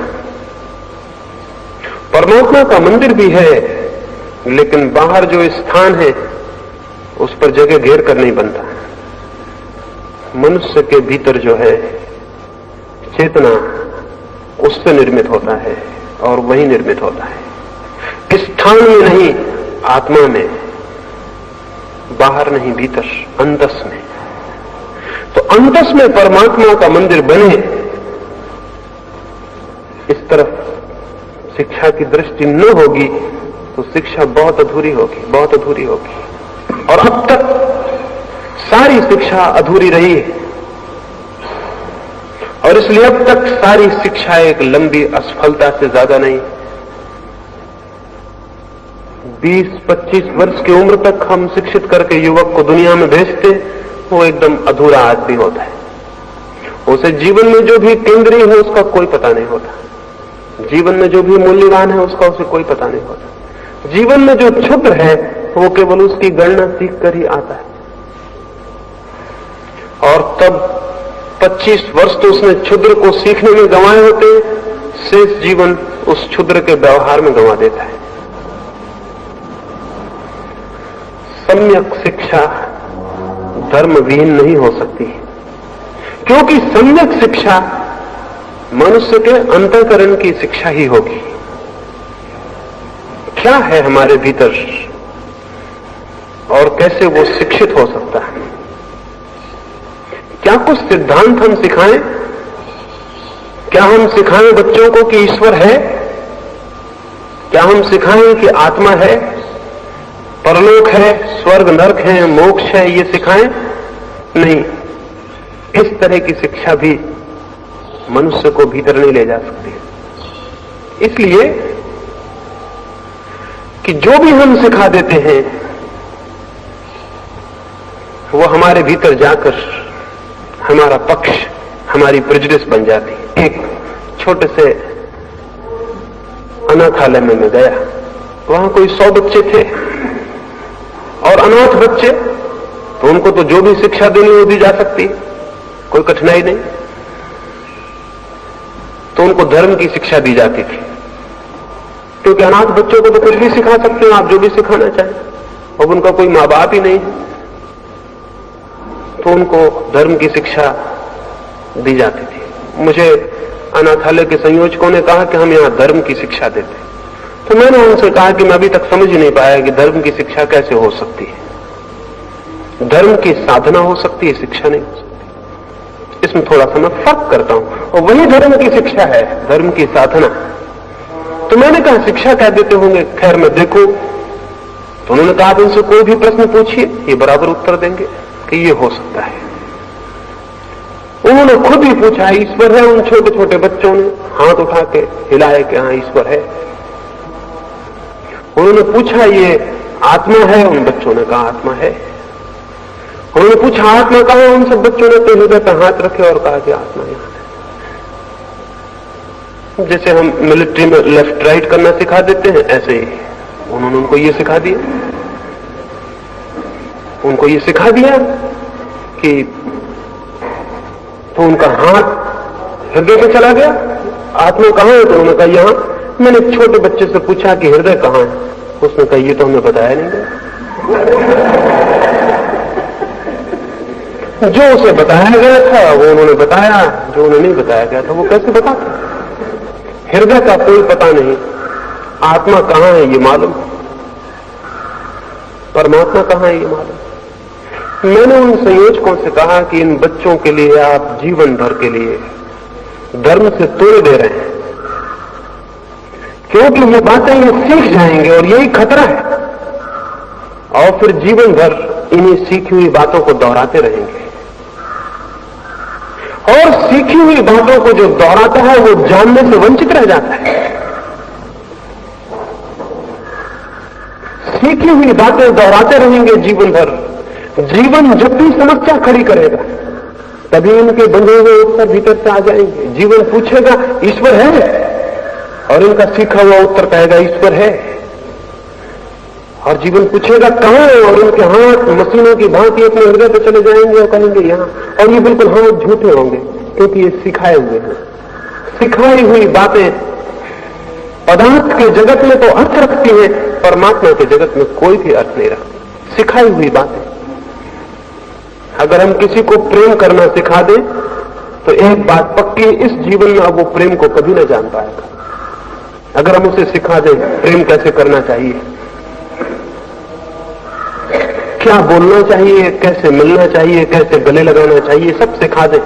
परमात्मा का मंदिर भी है, लेकिन बाहर जो स्थान है उस पर जगह घेर कर नहीं बनता। मनुष्य के भीतर जो है चेतना, उससे निर्मित होता है और वही निर्मित होता है। स्थान में नहीं, आत्मा में, बाहर नहीं, भीतर, अंतस में। तो अंतस में परमात्मा का मंदिर बने, इस तरफ शिक्षा की दृष्टि न होगी तो शिक्षा बहुत अधूरी होगी, बहुत अधूरी होगी। और अब तक सारी शिक्षा अधूरी रही है, और इसलिए अब तक सारी शिक्षा एक लंबी असफलता से ज्यादा नहीं। 20-25 वर्ष की उम्र तक हम शिक्षित करके युवक को दुनिया में भेजते, वो एकदम अधूरा आदमी होता है। उसे जीवन में जो भी केंद्रीय है उसका कोई पता नहीं होता, जीवन में जो भी मूल्यवान है उसका उसे कोई पता नहीं होता। जीवन में जो क्षुद्र है वो केवल उसकी गणना सीख कर ही आता है, और तब 25 वर्ष तो उसने क्षुद्र को सीखने में गंवाए होते, शेष जीवन उस क्षुद्र के व्यवहार में गंवा देता है। सम्यक शिक्षा धर्म विहीन नहीं हो सकती, क्योंकि सम्यक शिक्षा मनुष्य के अंतःकरण की शिक्षा ही होगी। क्या है हमारे भीतर और कैसे वो शिक्षित हो सकता है? क्या कुछ सिद्धांत हम सिखाएं? क्या हम सिखाएं बच्चों को कि ईश्वर है? क्या हम सिखाएं कि आत्मा है, परलोक है, स्वर्ग नरक है, मोक्ष है? ये सिखाएं? नहीं। इस तरह की शिक्षा भी मनुष्य को भीतर नहीं ले जा सकती। इसलिए कि जो भी हम सिखा देते हैं वो हमारे भीतर जाकर हमारा पक्ष, हमारी प्रेजुडिस बन जाती है। एक छोटे से अनाथालय में मैं गया, वहां कोई 100 बच्चे थे, और अनाथ बच्चे तो उनको तो जो भी शिक्षा देनी वो दी जा सकती, कोई कठिनाई नहीं। तो उनको धर्म की शिक्षा दी जाती थी, क्योंकि अनाथ बच्चों को तो कुछ भी सिखा सकते हैं आप, जो भी सिखाना चाहें, अब उनका कोई मां बाप ही नहीं है, तो उनको धर्म की शिक्षा दी जाती थी। मुझे अनाथालय के संयोजकों ने कहा कि हम यहां धर्म की शिक्षा देते हैं। तो मैंने उनसे कहा कि मैं अभी तक समझ ही नहीं पाया कि धर्म की शिक्षा कैसे हो सकती है। धर्म की साधना हो सकती है, शिक्षा नहीं हो सकती। इसमें थोड़ा सा मैं फर्क करता हूं, और वही धर्म की शिक्षा है, धर्म की साधना। तो मैंने कहा शिक्षा क्या देते होंगे, खैर मैं देखूं। तो उन्होंने कहा आप इनसे कोई भी प्रश्न पूछिए, ये बराबर उत्तर देंगे कि ये हो सकता है। उन्होंने खुद ही पूछा ईश्वर है, उन छोटे छोटे बच्चों ने हाथ उठा के हिलाए कि हाँ ईश्वर है। उन्होंने पूछा ये आत्मा है, उन बच्चों ने कहा आत्मा है। उन्होंने पूछा आत्मा कहां है, उन सब बच्चों ने तो हृदय पर हाथ रखे और कहा कि आत्मा यहां है। जैसे हम मिलिट्री में लेफ्ट राइट करना सिखा देते हैं, ऐसे ही उन्होंने उनको ये सिखा दिया। उनको ये सिखा दिया कि तो उनका हाथ हृदय पे चला गया, आत्मा कहां है, तो उन्होंने कहा यहां। मैंने एक छोटे बच्चे से पूछा कि हृदय कहां है, उसने कहा ये तो हमने बताया नहीं गया। जो उसे बताया गया था वो उन्होंने बताया, जो उन्हें नहीं बताया गया था वो कैसे बताते। हृदय का कोई पता नहीं, आत्मा कहां है ये मालूम, परमात्मा कहां है ये मालूम। मैंने उन संयोजकों से कहा कि इन बच्चों के लिए आप जीवन भर के लिए धर्म से तोड़ दे रहे हैं, क्योंकि ये बातें ये सीख जाएंगे और यही खतरा है, और फिर जीवन भर इन्हीं सीखी हुई बातों को दोहराते रहेंगे। और सीखी हुई बातों को जो दोहराता है वो जानने से वंचित रह जाता है। सीखी हुई बातें दोहराते रहेंगे जीवन भर। जीवन जब भी समस्या खड़ी करेगा तभी इनके बंधे हुए उत्तर भीतर से आ जाएंगे। जीवन पूछेगा ईश्वर है, और इनका सीखा हुआ उत्तर कहेगा ईश्वर है। और जीवन पूछेगा कहां है, और उनके हाथ मशीनों की भांति अपने हृदय पर चले जाएंगे और कहेंगे यहां। और ये बिल्कुल हाथ झूठे होंगे, क्योंकि ये सिखाए हुए हैं। सिखाई हुई बातें पदार्थ के जगत में तो अर्थ रखती है, परमात्मा के जगत में कोई भी अर्थ नहीं रखती। सिखाई हुई बातें। अगर हम किसी को प्रेम करना सिखा दें तो एक बात पक्की, इस जीवन में अब वो प्रेम को कभी ना जान पाएगा। अगर हम उसे सिखा दें प्रेम कैसे करना चाहिए, क्या बोलना चाहिए, कैसे मिलना चाहिए, कैसे गले लगाना चाहिए, सब सिखा दें,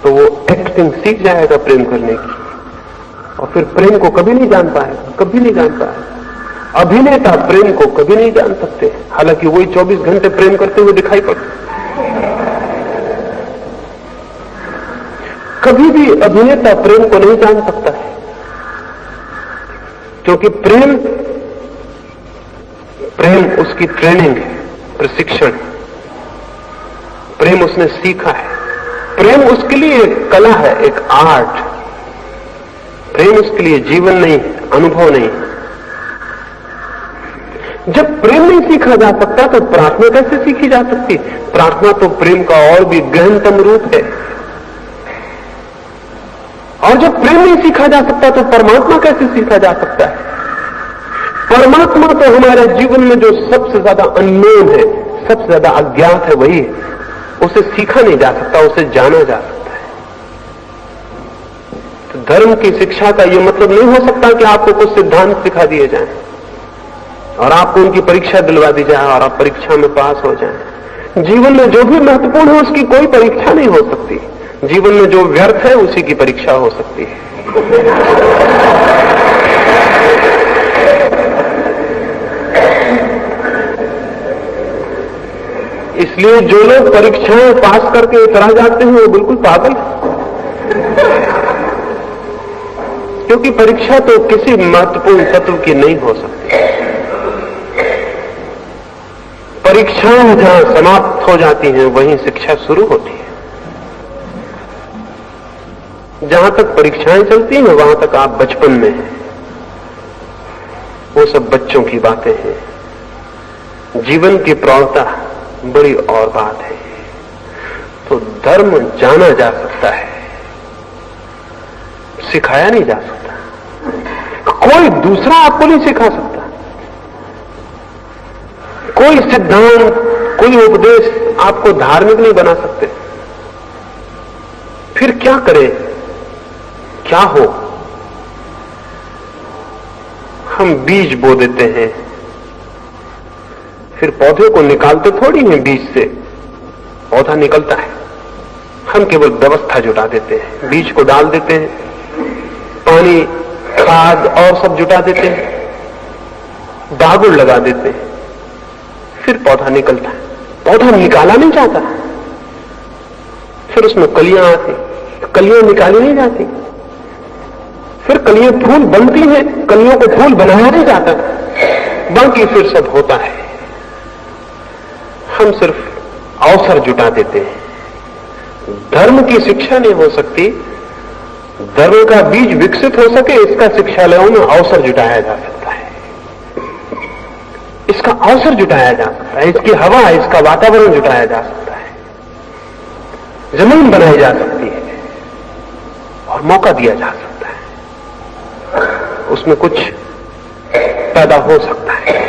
तो वो एक्टिंग सीख जाएगा प्रेम करने की, और फिर प्रेम को कभी नहीं जान पाएगा, कभी नहीं जान पाएगा। अभिनेता प्रेम को कभी नहीं जान सकते, हालांकि वही 24 घंटे प्रेम करते हुए दिखाई पड़ते। कभी भी अभिनेता प्रेम को नहीं जान सकता है, क्योंकि प्रेम उसकी ट्रेनिंग है, प्रशिक्षण। प्रेम उसने सीखा है। प्रेम उसके लिए एक कला है, एक आर्ट। प्रेम उसके लिए जीवन नहीं, अनुभव नहीं। जब प्रेम नहीं सीखा जा सकता तो प्रार्थना कैसे सीखी जा सकती? प्रार्थना तो प्रेम का और भी गहनतम रूप है। और जब प्रेम नहीं सीखा जा सकता तो परमात्मा कैसे सीखा जा सकता है? परमात्मा तो हमारे जीवन में जो सबसे ज्यादा अननोन है, सबसे ज्यादा अज्ञात है, वही है। उसे सीखा नहीं जा सकता, उसे जाना जा सकता है। तो धर्म की शिक्षा का यह मतलब नहीं हो सकता कि आपको कुछ सिद्धांत सिखा दिए जाएं और आपको उनकी परीक्षा दिलवा दी जाए और आप परीक्षा में पास हो जाएं। जीवन में जो भी महत्वपूर्ण है उसकी कोई परीक्षा नहीं हो सकती। जीवन में जो व्यर्थ है उसी की परीक्षा हो सकती है। इसलिए जो लोग परीक्षाएं पास करके इतरा जाते हैं वो बिल्कुल पागल है, क्योंकि परीक्षा तो किसी महत्वपूर्ण तत्व की नहीं हो सकती। परीक्षाएं जहां समाप्त हो जाती हैं वहीं शिक्षा शुरू होती है। जहां तक परीक्षाएं चलती हैं वहां तक आप बचपन में हैं, वो सब बच्चों की बातें हैं। जीवन की प्रौढ़ता बड़ी और बात है। तो धर्म जाना जा सकता है, सिखाया नहीं जा सकता। कोई दूसरा आपको नहीं सिखा सकता। कोई सिद्धांत, कोई उपदेश आपको धार्मिक नहीं बना सकते। फिर क्या करें, क्या हो? हम बीज बो देते हैं, फिर पौधे को निकालते थोड़ी हैं बीज से, पौधा निकलता है। हम केवल व्यवस्था जुटा देते हैं, बीज को डाल देते हैं, पानी खाद और सब जुटा देते हैं, दागुड़ लगा देते हैं, फिर पौधा निकलता है। पौधा निकाला नहीं जाता, फिर उसमें कलियां आती, कलियां निकाली नहीं जाती, फिर कलियां फूल बनती हैं, कलियों को फूल बनाया नहीं जाता, बाकी फिर सब होता है। हम सिर्फ अवसर जुटा देते हैं। धर्म की शिक्षा नहीं हो सकती, धर्म का बीज विकसित हो सके इसका शिक्षालयों में अवसर जुटाया जा सकता है, इसका अवसर जुटाया जा सकता है, इसकी हवा, इसका वातावरण जुटाया जा सकता है, जमीन बनाई जा सकती है और मौका दिया जा सकता है, उसमें कुछ पैदा हो सकता है।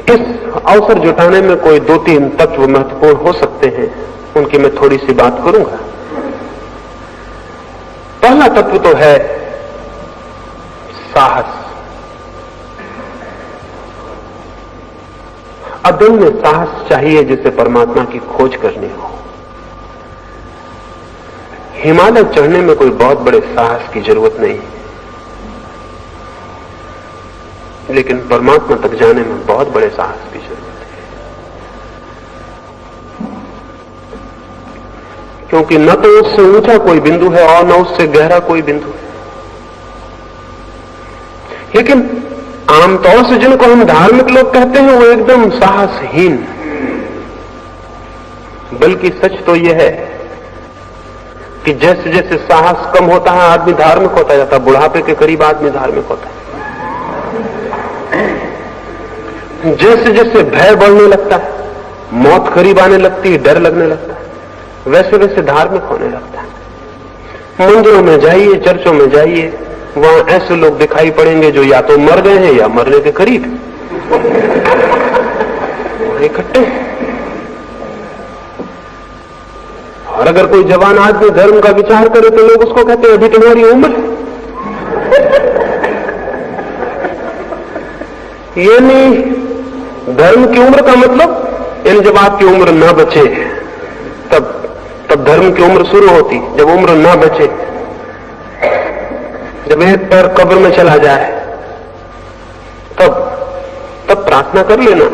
इस अवसर जुटाने में कोई 2-3 तत्व महत्वपूर्ण हो सकते हैं, उनकी मैं थोड़ी सी बात करूंगा। पहला तत्व तो है साहस। अदम्य साहस चाहिए जिसे परमात्मा की खोज करनी हो। हिमालय चढ़ने में कोई बहुत बड़े साहस की जरूरत नहीं, लेकिन परमात्मा तक जाने में बहुत बड़े साहस की जरूरत है, क्योंकि न तो उससे ऊंचा कोई बिंदु है और न उससे गहरा कोई बिंदु है। लेकिन आमतौर से जिनको हम धार्मिक लोग कहते हैं वो एकदम साहसहीन। बल्कि सच तो यह है कि जैसे जैसे साहस कम होता है आदमी धार्मिक होता जाता है, बुढ़ापे के करीब आदमी धार्मिक होता है। जैसे जैसे भय बढ़ने लगता है, मौत करीब आने लगती है, डर लगने लगता है, वैसे वैसे धार्मिक होने लगता है। मंदिरों में जाइए, चर्चों में जाइए, वहां ऐसे लोग दिखाई पड़ेंगे जो या तो मर गए हैं या मरने के करीब इकट्ठे। और अगर कोई जवान आदमी धर्म का विचार करे तो लोग उसको कहते हैं अभी तुम्हारी उम्र है। यानी धर्म की उम्र का मतलब, यानी जब आपकी उम्र ना बचे तब धर्म की उम्र शुरू होती। जब उम्र ना बचे, जब एक पैर कब्र में चला जाए, तब प्रार्थना कर लेना।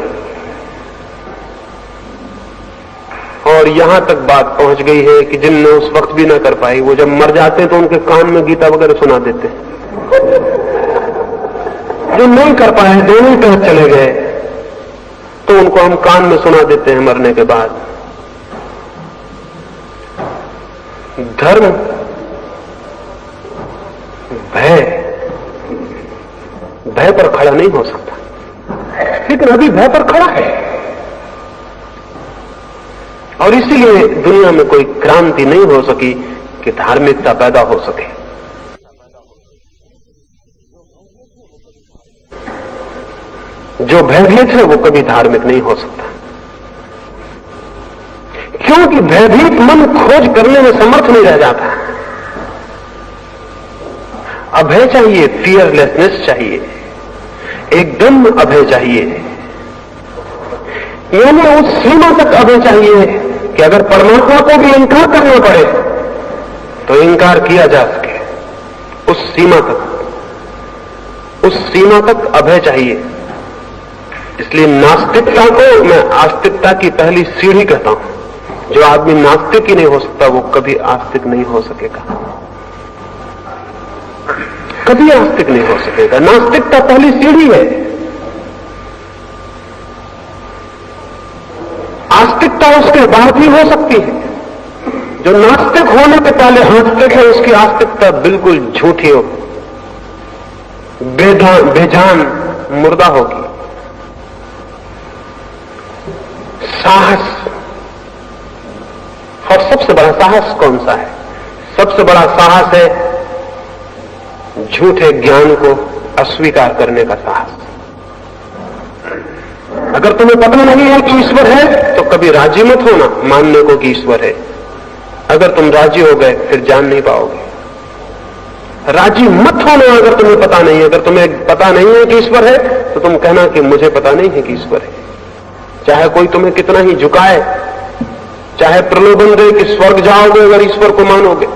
और यहां तक बात पहुंच गई है कि जिनने उस वक्त भी ना कर पाई, वो जब मर जाते हैं तो उनके कान में गीता वगैरह सुना देते हैं। जो नहीं कर पाए, दोनों ही पैर चले गए, तो उनको हम कान में सुना देते हैं मरने के बाद। धर्म भय पर खड़ा नहीं हो सकता, लेकिन अभी भय पर खड़ा है। और इसीलिए दुनिया में कोई क्रांति नहीं हो सकी कि धार्मिकता पैदा हो सके। जो भयभीत है वो कभी धार्मिक नहीं हो सकता, क्योंकि भयभीत मन खोज करने में समर्थ नहीं रह जाता। अभय चाहिए, फियरलेसनेस चाहिए, एकदम अभय चाहिए। यानी उस सीमा तक अभय चाहिए कि अगर परमात्मा को भी इंकार करना पड़े तो इंकार किया जा सके। उस सीमा तक अभय चाहिए। इसलिए नास्तिकता को मैं आस्तिकता की पहली सीढ़ी कहता हूं। जो आदमी नास्तिक ही नहीं हो सकता वो कभी आस्तिक नहीं हो सकेगा, कभी आस्तिक नहीं हो सकेगा। नास्तिकता पहली सीढ़ी है। आस्तिकता उसके बाद ही हो सकती है। जो नास्तिक होने के पहले आस्तिक है उसकी आस्तिकता बिल्कुल झूठी हो, बेजान, मुर्दा होगी। साहस, और सबसे बड़ा साहस कौन सा है? सबसे बड़ा साहस है झूठे ज्ञान को अस्वीकार करने का साहस। अगर तुम्हें पता नहीं है कि ईश्वर है तो कभी राजी मत होना मानने को कि ईश्वर है। अगर तुम राजी हो गए फिर जान नहीं पाओगे। राजी मत होना अगर तुम्हें पता नहीं है। अगर तुम्हें पता नहीं है कि ईश्वर है तो तुम कहना कि मुझे पता नहीं है कि ईश्वर है। चाहे कोई तुम्हें कितना ही झुकाए, चाहे प्रलोभन दे कि स्वर्ग जाओगे अगर ईश्वर को मानोगे,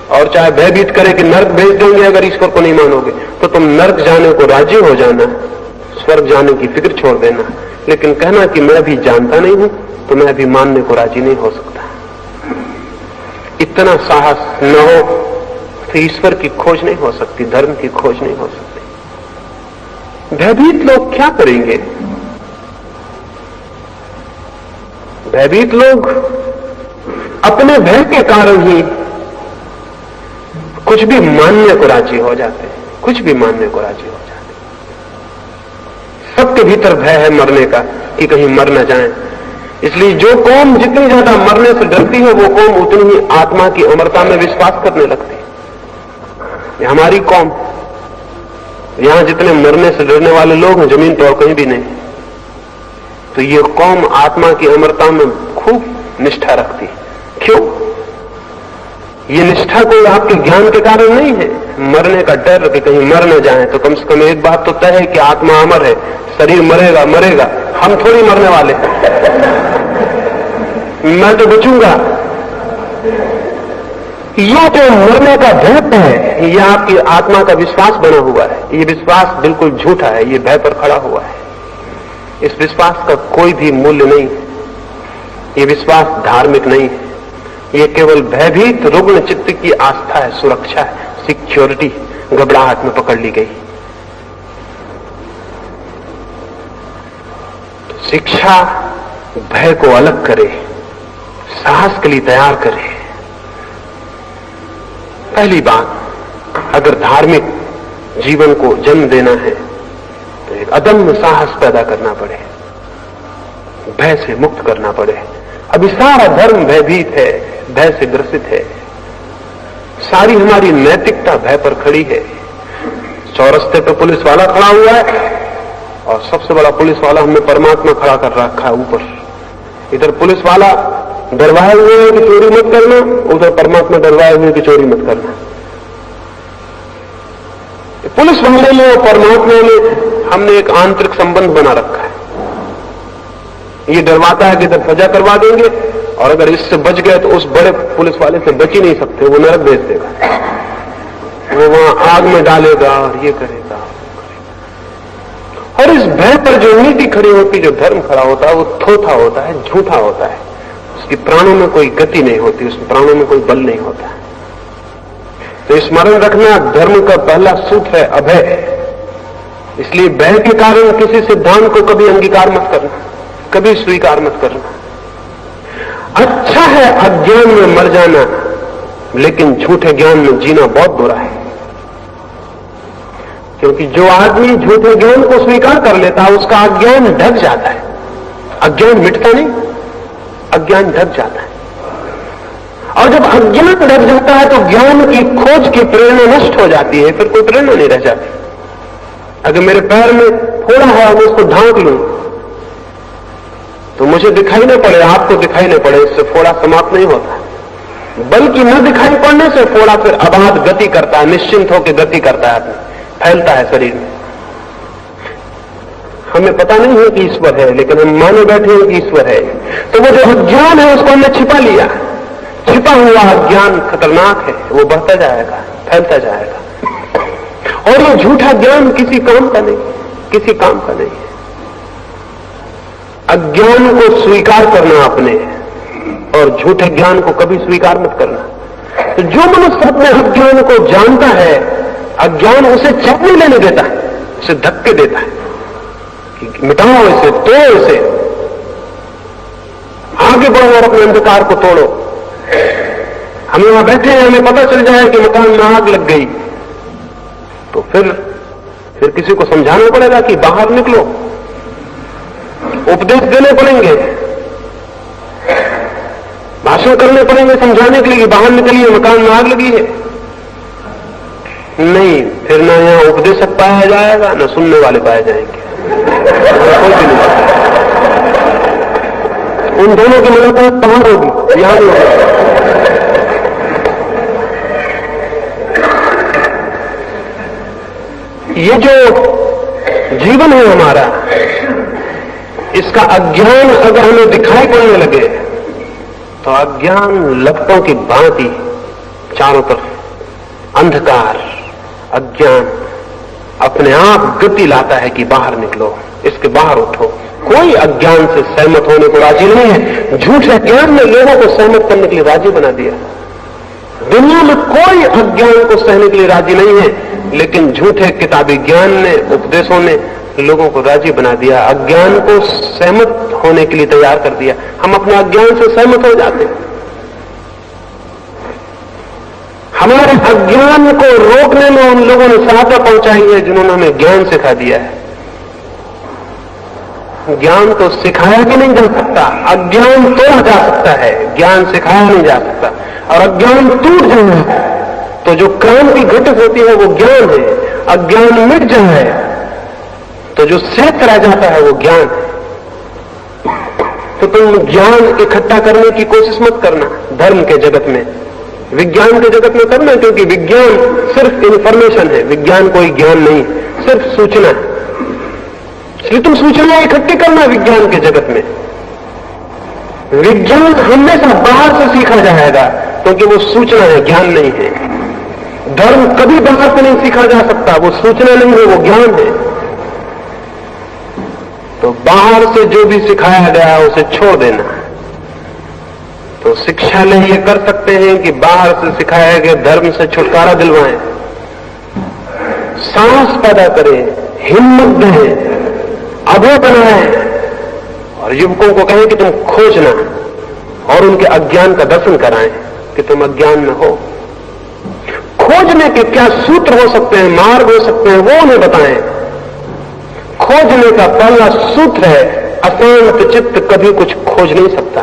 और चाहे भयभीत करे कि नर्क भेज देंगे अगर ईश्वर को नहीं मानोगे, तो तुम नर्क जाने को राजी हो जाना, स्वर्ग जाने की फिक्र छोड़ देना। लेकिन कहना कि मैं अभी जानता नहीं हूं, तो मैं अभी मानने को राजी नहीं हो सकता। इतना साहस न हो तो ईश्वर की खोज नहीं हो सकती, धर्म की खोज नहीं हो सकती। भयभीत लोग क्या करेंगे? भयभीत लोग अपने भय के कारण ही कुछ भी मानने को राजी हो जाते हैं, कुछ भी मानने को राजी हो जाते हैं। सबके भीतर भय है मरने का कि कहीं मर न जाएं। इसलिए जो कौम जितनी ज्यादा मरने से डरती है, वो कौम उतनी ही आत्मा की अमरता में विश्वास करने लगती है। ये हमारी कौम, यहां जितने मरने से डरने वाले लोग हैं जमीन पर और कहीं भी नहीं। तो ये कौम आत्मा की अमरता में खूब निष्ठा रखती है। क्यों? ये निष्ठा कोई आपके ज्ञान के कारण नहीं है। मरने का डर कि कहीं मर न जाए, तो कम से कम एक बात तो तय है कि आत्मा अमर है, शरीर मरेगा मरेगा, हम थोड़ी मरने वाले हैं। मैं तो बचूंगा। ये जो मरने का भय है, यह आपकी आत्मा का विश्वास बना हुआ है। ये विश्वास बिल्कुल झूठा है, ये भय पर खड़ा हुआ है। इस विश्वास का कोई भी मूल्य नहीं है। ये विश्वास धार्मिक नहीं है। ये केवल भयभीत रुग्ण चित्त की आस्था है, सुरक्षा है, सिक्योरिटी घबराहट में पकड़ ली गई। तो शिक्षा भय को अलग करे, साहस के लिए तैयार करे। पहली बात, अगर धार्मिक जीवन को जन्म देना है तो एक अदम्य साहस पैदा करना पड़े, भय से मुक्त करना पड़े। अभी सारा धर्म भयभीत है, भय से ग्रसित है। सारी हमारी नैतिकता भय पर खड़ी है। चौरस्ते पे पुलिस वाला खड़ा हुआ है और सबसे बड़ा पुलिस वाला हमने परमात्मा खड़ा कर रखा है ऊपर। इधर पुलिस वाला डरवाए हुए है कि चोरी मत करना, उधर परमात्मा डरवाए हुए कि चोरी मत करना। पुलिस वाले में और परमात्मा में हमने एक आंतरिक संबंध बना रखा है। ये डरवाता है कि इधर सजा करवा देंगे, और अगर इससे बच गए तो उस बड़े पुलिस वाले से बच ही नहीं सकते, वो नरक भेज देगा, वो वहां आग में डालेगा और ये करेगा। और इस भय पर जो नीति खड़ी होती, जो धर्म खड़ा होता है, वो थोथा होता है, झूठा होता है। उसकी प्राणों में कोई गति नहीं होती, उस प्राणों में कोई बल नहीं होता। तो स्मरण रखना, धर्म का पहला सूत्र है अभय। इसलिए भय के कारण किसी सिद्धांत को कभी अंगीकार मत करना, कभी स्वीकार मत करना। अच्छा है अज्ञान में मर जाना, लेकिन झूठे ज्ञान में जीना बहुत बुरा है। क्योंकि जो आदमी झूठे ज्ञान को स्वीकार कर लेता है, उसका अज्ञान ढक जाता है। अज्ञान मिटता नहीं, अज्ञान ढक जाता है। और जब अज्ञान ढक जाता है तो ज्ञान की खोज की प्रेरणा नष्ट हो जाती है, फिर कोई प्रेरणा नहीं रह जाती। अगर मेरे पैर में फोड़ा है, मैं उसको ढांक लूं तो मुझे दिखाई न पड़े, आपको दिखाई न पड़े, इससे फोड़ा समाप्त नहीं होता, बल्कि न दिखाई पड़ने से फोड़ा फिर अबाध गति करता है, निश्चिंत होकर गति करता है, फैलता है शरीर में। हमें पता नहीं है कि ईश्वर है, लेकिन हम माने बैठे हैं कि ईश्वर है। तो वो जो अज्ञान है उसको हमने छिपा लिया। छिपा हुआ अज्ञान खतरनाक है, वो बढ़ता जाएगा, फैलता जाएगा। और ये झूठा ज्ञान किसी काम का नहीं, किसी काम का नहीं। अज्ञान को स्वीकार करना अपने, और झूठे ज्ञान को कभी स्वीकार मत करना। तो जो मनुष्य अपने अज्ञान को जानता है, अज्ञान उसे चैन नहीं लेने देता है, उसे धक्के देता है कि मिटाओ इसे, तोड़ो इसे, आगे बढ़ो और अपने अंधकार को तोड़ो। हम यहां बैठे हैं, हमें पता चल जाए कि मकान में आग लग गई, तो फिर किसी को समझाना पड़ेगा कि बाहर निकलो, उपदेश देने पड़ेंगे, भाषण करने पड़ेंगे समझाने के लिए कि बाहर निकलिए, मकान में आग लगी है। नहीं, फिर ना यहां उपदेशक पाया जाएगा, ना सुनने वाले पाए जाएंगे, कोई भी नहीं। उन दोनों की मुलाकात बाहर होगी, यहां नहीं होगी। ये जो जीवन है हमारा, इसका अज्ञान अगर हमें दिखाई पड़ने लगे तो अज्ञान लपटों की भांति चारों तरफ अंधकार, अज्ञान अपने आप गति लाता है कि बाहर निकलो, इसके बाहर उठो। कोई अज्ञान से सहमत होने को राजी नहीं है। झूठे ज्ञान ने लोगों को सहमत करने के लिए राजी बना दिया। दुनिया में कोई अज्ञान को सहने के लिए राजी नहीं है, लेकिन झूठे किताबी ज्ञान ने, उपदेशों ने लोगों को राजी बना दिया, अज्ञान को सहमत होने के लिए तैयार कर दिया। हम अपने अज्ञान से सहमत हो जाते हैं। हमारे अज्ञान को रोकने में उन लोगों ने सहायता पहुंचाई है जिन्होंने हमें ज्ञान सिखा दिया है। ज्ञान तो सिखाया भी नहीं जा सकता, अज्ञान तोड़ा जा सकता है, ज्ञान सिखाया नहीं जा सकता। और अज्ञान टूट जाए तो जो क्रांति घटित होती है वो ज्ञान है। अज्ञान मिट जाए तो जो शेष रह जाता है वो ज्ञान है। तो तुम ज्ञान इकट्ठा करने की कोशिश मत करना धर्म के जगत में, विज्ञान के जगत में करना, क्योंकि विज्ञान सिर्फ इंफॉर्मेशन है, विज्ञान कोई ज्ञान नहीं, सिर्फ सूचना है। इसलिए तुम सूचना इकट्ठी करना विज्ञान के जगत में। विज्ञान हमेशा बाहर से सीखा जाएगा, क्योंकि वो सूचना है, ज्ञान नहीं है। धर्म कभी बाहर से नहीं सीखा जा सकता, वो सूचना नहीं है, वो ज्ञान है। तो बाहर से जो भी सिखाया गया है उसे छोड़ देना। तो शिक्षालय ये कर सकते हैं कि बाहर से सिखाया गया धर्म से छुटकारा दिलवाएं, साहस पैदा करें, हिम्मत दें, अभय बनाएं और युवकों को कहें कि तुम खोजना और उनके अज्ञान का दर्शन कराएं कि तुम अज्ञान में हो। खोजने के क्या सूत्र हो सकते हैं, मार्ग हो सकते हैं, वो उन्हें बताएं। खोजने का पहला सूत्र है अशांत चित्त कभी कुछ खोज नहीं सकता।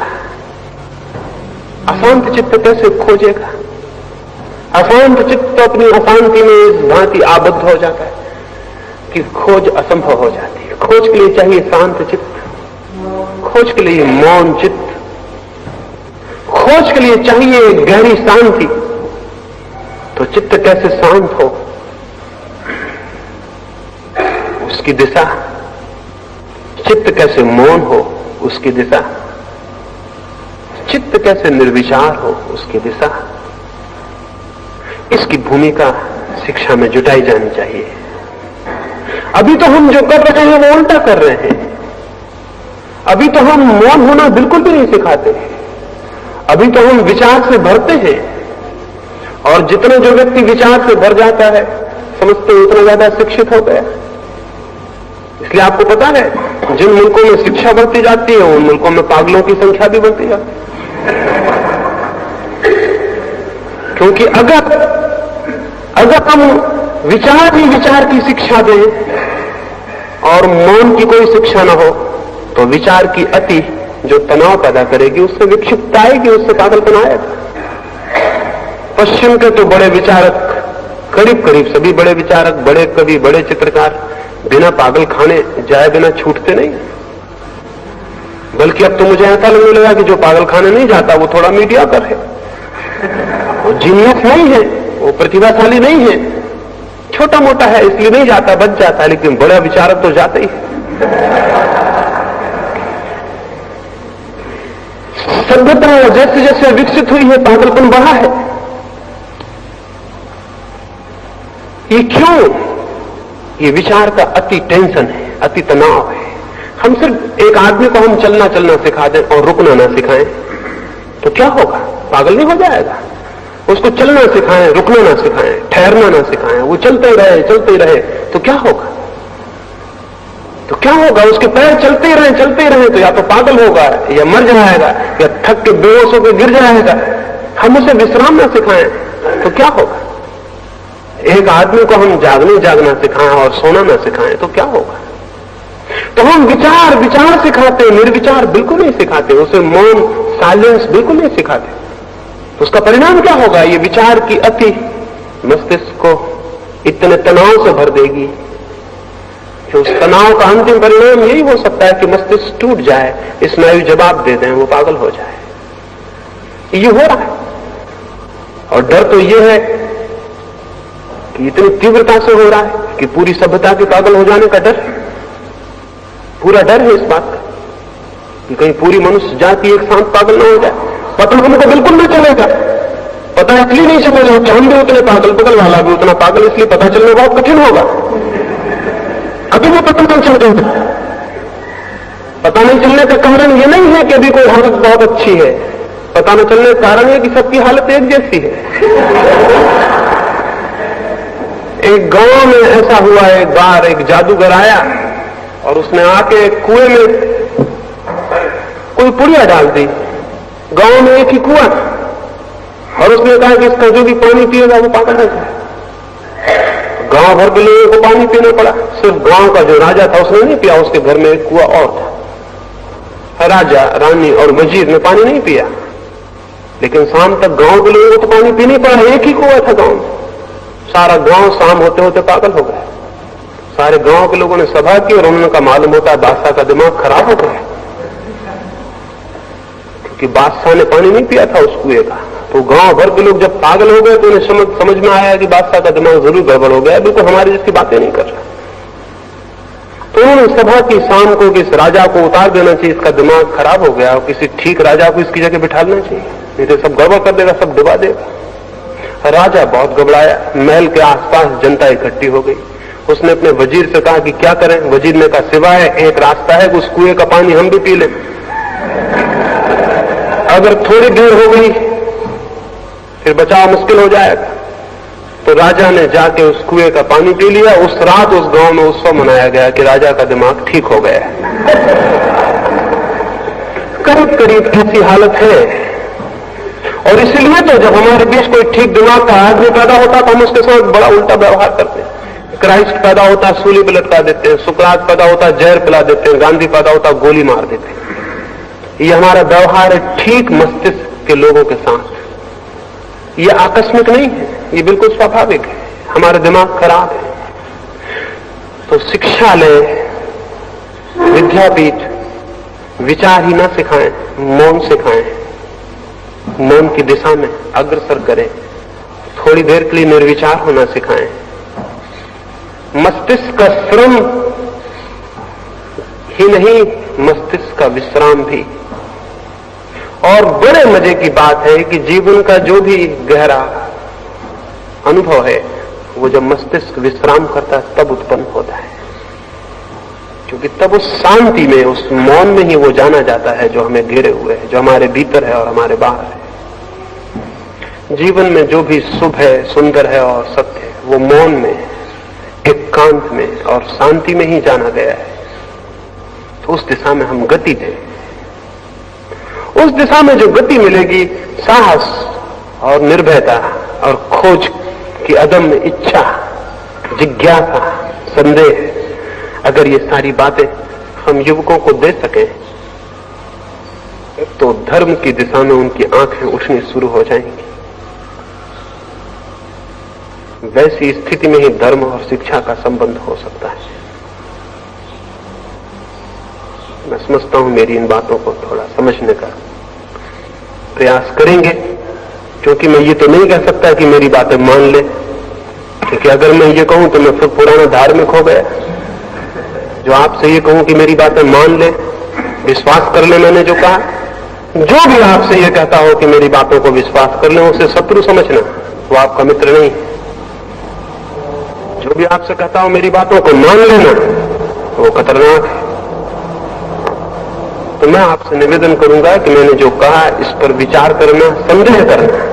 अशांत चित्त कैसे खोजेगा? अशांत चित्त तो अपनी अशांति में इस भांति आबद्ध हो जाता है कि खोज असंभव हो जाती है। खोज के लिए चाहिए शांत चित्त, खोज के लिए मौन चित्त, खोज के लिए चाहिए गहरी शांति। तो चित्त कैसे शांत हो, उसकी दिशा, चित्त कैसे मौन हो, उसकी दिशा, चित्त कैसे निर्विचार हो, उसकी दिशा, इसकी भूमिका शिक्षा में जुटाई जानी चाहिए। अभी तो हम जो कर रहे हैं वो उल्टा कर रहे हैं। अभी तो हम मौन होना बिल्कुल भी नहीं सिखाते। अभी तो हम विचार से भरते हैं और जितना जो व्यक्ति विचार से भर जाता है समझते उतना ज्यादा शिक्षित हो गया। इसलिए आपको पता है जिन मुल्कों में शिक्षा बढ़ती जाती है उन मुल्कों में पागलों की संख्या भी बढ़ती जाती है। क्योंकि अगर हम विचार ही विचार की शिक्षा दें और मौन की कोई शिक्षा न हो तो विचार की अति जो तनाव पैदा करेगी उससे विक्षिप्तता आएगी, उससे पागलपन आएगा। पश्चिम के तो बड़े विचारक, करीब करीब सभी बड़े विचारक, बड़े कवि, बड़े चित्रकार बिना पागल खाने जाए बिना छूटते नहीं। बल्कि अब तो मुझे ऐसा लगने लगा कि जो पागल खाने नहीं जाता वो थोड़ा मीडियाकर है, वो जीनियस नहीं है, वो प्रतिभाशाली नहीं है, छोटा मोटा है इसलिए नहीं जाता, बच जाता है, लेकिन बड़ा विचारक तो जाता ही है। सभ्यता जैसे जैसे विकसित हुई है पागलपन बढ़ा है। ये क्यों? ये विचार का अति टेंशन है, अति तनाव है। हम सिर्फ एक आदमी को हम चलना चलना सिखा दें और रुकना ना सिखाएं तो क्या होगा? पागल नहीं हो जाएगा। उसको चलना सिखाएं, रुकना ना सिखाएं, ठहरना ना सिखाएं, वो चलते ही रहे तो क्या होगा? तो क्या होगा? उसके पैर चलते ही रहे तो या तो पागल होगा या मर जाएगा या थक के बेहोश होकर गिर जाएगा। हम उसे विश्राम ना सिखाएं तो क्या होगा? एक आदमी को हम जागना सिखाएं और सोना ना सिखाएं तो क्या होगा? तो हम विचार सिखाते, निर्विचार बिल्कुल नहीं सिखाते, उसे मौन, साइलेंस बिल्कुल नहीं सिखाते। तो उसका परिणाम क्या होगा? ये विचार की अति मस्तिष्क को इतने तनाव से भर देगी कि उस तनाव का अंतिम परिणाम यही हो सकता है कि मस्तिष्क टूट जाए, स्नायु जवाब दे दें, वो पागल हो जाए। ये हो रहा है। और डर तो ये है कि इतनी तीव्रता से हो रहा है कि पूरी सभ्यता के पागल हो जाने का डर, पूरा डर है इस बात का कि कहीं पूरी मनुष्य जाति एक साथ पागल ना हो जाए। पता हमको बिल्कुल नहीं चलेगा पता इसलिए नहीं समझ रहे कि हम भी उतने पागल, बगल वाला भी उतना पागल, इसलिए पता चलना बहुत कठिन होगा। अभी वो पता नहीं चल रहा। पता नहीं चलने का कारण ये नहीं है कि अभी कोई हालत बहुत अच्छी है, पता न चलने का कारण है कि सबकी हालत एक जैसी है। एक गांव में ऐसा हुआ, एक बार एक जादूगर आया और उसने आके कुएं में कोई पुड़िया डाल दी। गांव में एक ही कुआं, और उसने कहा कि इसका जो भी पानी पिएगा वो पागल हो जाए। गांव भर के लोगों को पानी पीना पड़ा, सिर्फ गांव का जो राजा था उसने नहीं पिया, उसके घर में एक कुआं और था। राजा, रानी और वजीर ने पानी नहीं पिया, लेकिन शाम तक गांव के लोगों को तो पानी पीना ही पड़ा। एक ही कुआं था गांव में। सारा गांव शाम होते होते पागल हो गया। सारे गांव के लोगों ने सभा की और उन्होंने कहा मालूम होता है बादशाह का दिमाग खराब हो गया, क्योंकि बादशाह ने पानी नहीं पिया था उस कुएं का। तो गांव भर के लोग जब पागल हो गए तो उन्हें समझ में आया कि बादशाह का दिमाग जरूर गड़बड़ हो गया, बिल्कुल हमारी जैसी बातें नहीं कर रहा। तो उन्होंने सभा की शाम को कि इस राजा को उतार देना चाहिए, इसका दिमाग खराब हो गया, और किसी ठीक राजा को इसकी जगह बिठाना चाहिए, नहीं तो सब गड़बड़ कर देगा, सब डुबा देगा। राजा बहुत घबराया। महल के आसपास जनता इकट्ठी हो गई। उसने अपने वजीर से कहा कि क्या करें। वजीर ने कहा सिवाय एक रास्ता है कि उस कुएं का पानी हम भी पी लें। अगर थोड़ी देर हो गई फिर बचाव मुश्किल हो जाएगा। तो राजा ने जाके उस कुएं का पानी पी लिया। उस रात उस गांव में उत्सव मनाया गया कि राजा का दिमाग ठीक हो गया। करीब करीब ऐसी हालत है। और इसलिए तो जब हमारे बीच कोई ठीक दिमाग का आदमी पैदा होता तो हम उसके साथ बड़ा उल्टा व्यवहार करते हैं। क्राइस्ट पैदा होता सूली पे लटका देते हैं, सुकरात पैदा होता जहर पिला देते हैं, गांधी पैदा होता गोली मार देते हैं। ये हमारा व्यवहार है ठीक मस्तिष्क के लोगों के साथ। ये आकस्मिक नहीं है, ये बिल्कुल स्वाभाविक है। हमारा दिमाग खराब है। तो शिक्षालय, विद्यापीठ विचार ही ना सिखाएं, मौन सिखाएं। मौन की दिशा में अग्रसर करें। थोड़ी देर के लिए निर्विचार होना सिखाएं। मस्तिष्क का श्रम ही नहीं, मस्तिष्क का विश्राम भी। और बड़े मजे की बात है कि जीवन का जो भी गहरा अनुभव है वो जब मस्तिष्क विश्राम करता है तब उत्पन्न होता है, क्योंकि तब उस शांति में, उस मौन में ही वो जाना जाता है जो हमें घेरे हुए है, जो हमारे भीतर है और हमारे बाहर है। जीवन में जो भी शुभ है, सुंदर है और सत्य है, वो मौन में, एकांत में और शांति में ही जाना गया है। तो उस दिशा में हम गति दें। उस दिशा में जो गति मिलेगी, साहस और निर्भयता और खोज की अदम्य इच्छा, जिज्ञासा, संदेह, अगर ये सारी बातें हम युवकों को दे सकें तो धर्म की दिशा में उनकी आंखें उठनी शुरू हो जाएंगी। वैसी स्थिति में ही धर्म और शिक्षा का संबंध हो सकता है। मैं समझता हूं मेरी इन बातों को थोड़ा समझने का प्रयास करेंगे, क्योंकि मैं ये तो नहीं कह सकता कि मेरी बातें मान ले, क्योंकि अगर मैं ये कहूं तो मैं फिर पुराना धार्मिक हो गया। जो आपसे ये कहूं कि मेरी बातें मान ले, विश्वास कर ले, मैंने जो कहा, जो भी आपसे ये कहता हो कि मेरी बातों को विश्वास कर ले, उसे शत्रु समझना, वो आपका मित्र नहीं। जो भी आपसे कहता हो मेरी बातों को मान लेना, वो खतरनाक है। तो मैं आपसे निवेदन करूंगा कि मैंने जो कहा इस पर विचार करना, संदेह करना,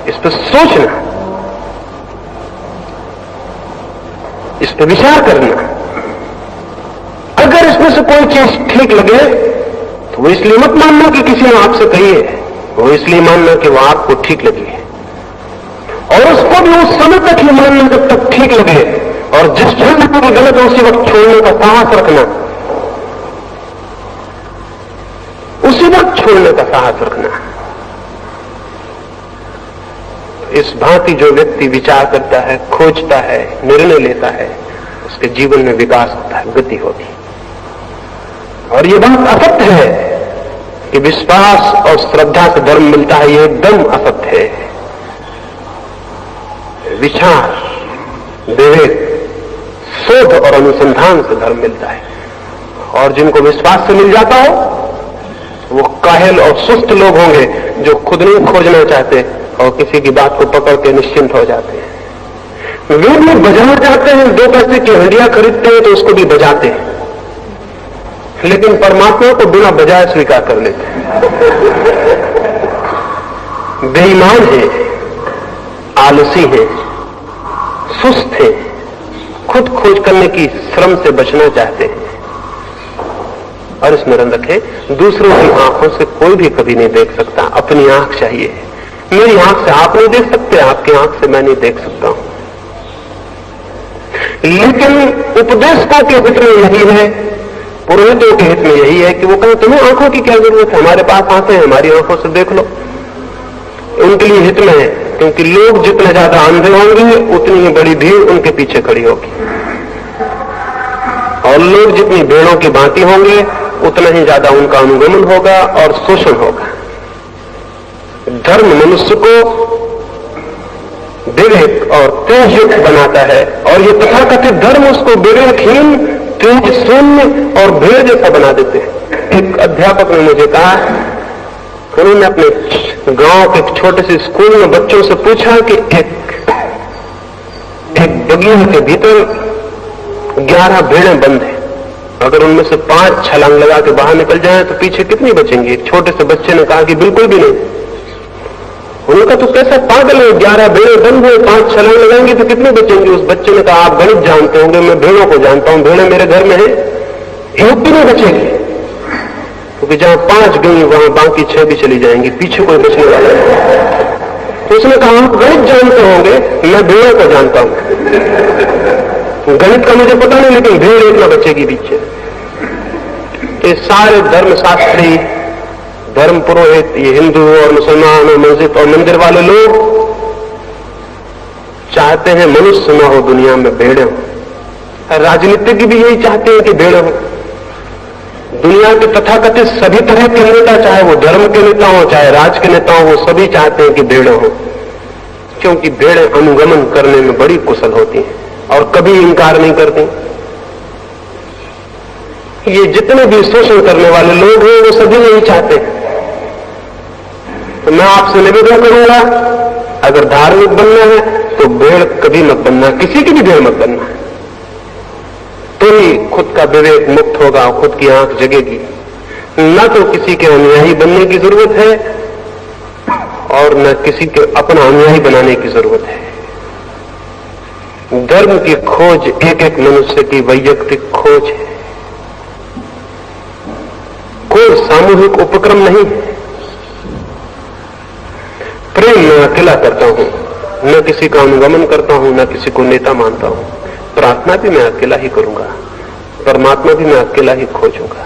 इस पर सोचना, इस पर विचार करना। अगर इसमें से कोई चीज ठीक लगे तो वो इसलिए मत मानना कि किसी ने आपसे कही है, वो इसलिए मानना कि वो आपको ठीक लगी है, और उसको भी उस समय तक ही मानना जब तक ठीक लगे, और जिस क्षण को गलत है उसी वक्त छोड़ने का साहस रखना, उसी वक्त छोड़ने का साहस रखना। इस भांति जो व्यक्ति विचार करता है, खोजता है, निर्णय लेता है, उसके जीवन में विकास होता है, गति होती है। और ये बात असत्य है कि विश्वास और श्रद्धा से धर्म मिलता है, ये एकदम असत्य है। विचार, विवेक, शोध और अनुसंधान से धर्म मिलता है। और जिनको विश्वास से मिल जाता हो वो काहिल और सुस्त लोग होंगे जो खुद नहीं खोजना चाहते, और किसी की बात को पकड़ के निश्चिंत हो जाते हैं। वे भी बाजार जाते हैं, 2 पैसे की हंडिया खरीदते हैं तो उसको भी बजाते हैं, लेकिन परमात्मा को बिना बजाए स्वीकार कर लेते हैं। बेईमान है, आलसी है, सुस्त है, खुद खोज करने की श्रम से बचना चाहते हैं। और स्मरण रखें, दूसरों की आंखों से कोई भी कभी नहीं देख सकता, अपनी आंख चाहिए। मेरी आंख से आप नहीं देख सकते, आपकी आंख से मैं नहीं देख सकता हूं। लेकिन उपदेशकों के हित में यही है, पुरोहितों के हित में यही है कि वो कहें तुम्हें आंखों की क्या जरूरत है, हमारे पास आंखें हैं, हमारी आंखों से देख लो। उनके लिए हित में है, क्योंकि लोग जितने ज्यादा अंधे होंगे उतनी ही बड़ी भीड़ उनके पीछे खड़ी होगी, और लोग जितनी भेड़ों की भांति होंगे उतना ही ज्यादा उनका अनुगमन होगा और शोषण होगा। धर्म मनुष्य को विवेक और तेजयुक्त बनाता है, और ये तथाकथित धर्म उसको विवेकहीन, तेज शून्य और भेड़ जैसा बना देते हैं। एक अध्यापक ने मुझे कहा, उन्होंने अपने गांव के छोटे से स्कूल में बच्चों से पूछा कि एक बगीचे के भीतर 11 भेड़ें बंद हैं, अगर उनमें से 5 छलांग लगा के बाहर निकल जाएं तो पीछे कितनी बचेंगी? एक छोटे से बच्चे ने कहा कि बिल्कुल भी नहीं। उनका तो कैसा पागल है, 11 भेड़ें बंद है, 5 छलांग लगाएंगे तो कितनी बचेंगी? उस बच्चे ने कहा, आप गणित जानते होंगे, मैं भेड़ों को जानता हूं, भेड़ें मेरे घर में है, एक भी नहीं बचेगी, क्योंकि जहां 5 गई वहां बाकी 6 भी चली जाएंगी, पीछे कोई बचने वाला नहीं। तो उसने कहा, आप गणित जानते होंगे, मैं भेड़ों को जानता हूं, गणित का मुझे पता नहीं, लेकिन भेड़ एक ना बचेगी पीछे। ये सारे धर्मशास्त्री, धर्म पुरोहित, ये हिंदू और मुसलमान और मस्जिद और मंदिर वाले लोग चाहते हैं मनुष्य न हो दुनिया में, भेड़ें हो। राजनीतिज्ञ भी यही चाहते हैं कि भेड़ें हो। दुनिया के तथाकथित सभी तरह के नेता, चाहे वो धर्म के नेता हो चाहे राज के नेता हो, वो सभी चाहते हैं कि भेड़ें हो, क्योंकि भेड़ें अनुगमन करने में बड़ी कुशल होती हैं और कभी इंकार नहीं करती। ये जितने भी शोषण करने वाले लोग हैं वो सभी यही चाहते हैं। तो मैं आपसे निवेदन करूंगा, अगर धार्मिक बनना है तो भेड़ कभी मत बनना, किसी की भी भेड़ मत बनना, तो ही खुद का विवेक मुक्त होगा, खुद की आंख जगेगी। न तो किसी के अनुयायी बनने की जरूरत है और न किसी के अपना अनुयायी बनाने की जरूरत है। धर्म की खोज एक एक मनुष्य की वैयक्तिक खोज है, कोई सामूहिक उपक्रम नहीं है। प्रेम मैं अकेला करता हूं, न किसी का अनुगमन करता हूं, न किसी को नेता मानता हूं। प्रार्थना भी मैं अकेला ही करूंगा, परमात्मा भी मैं अकेला ही खोजूंगा।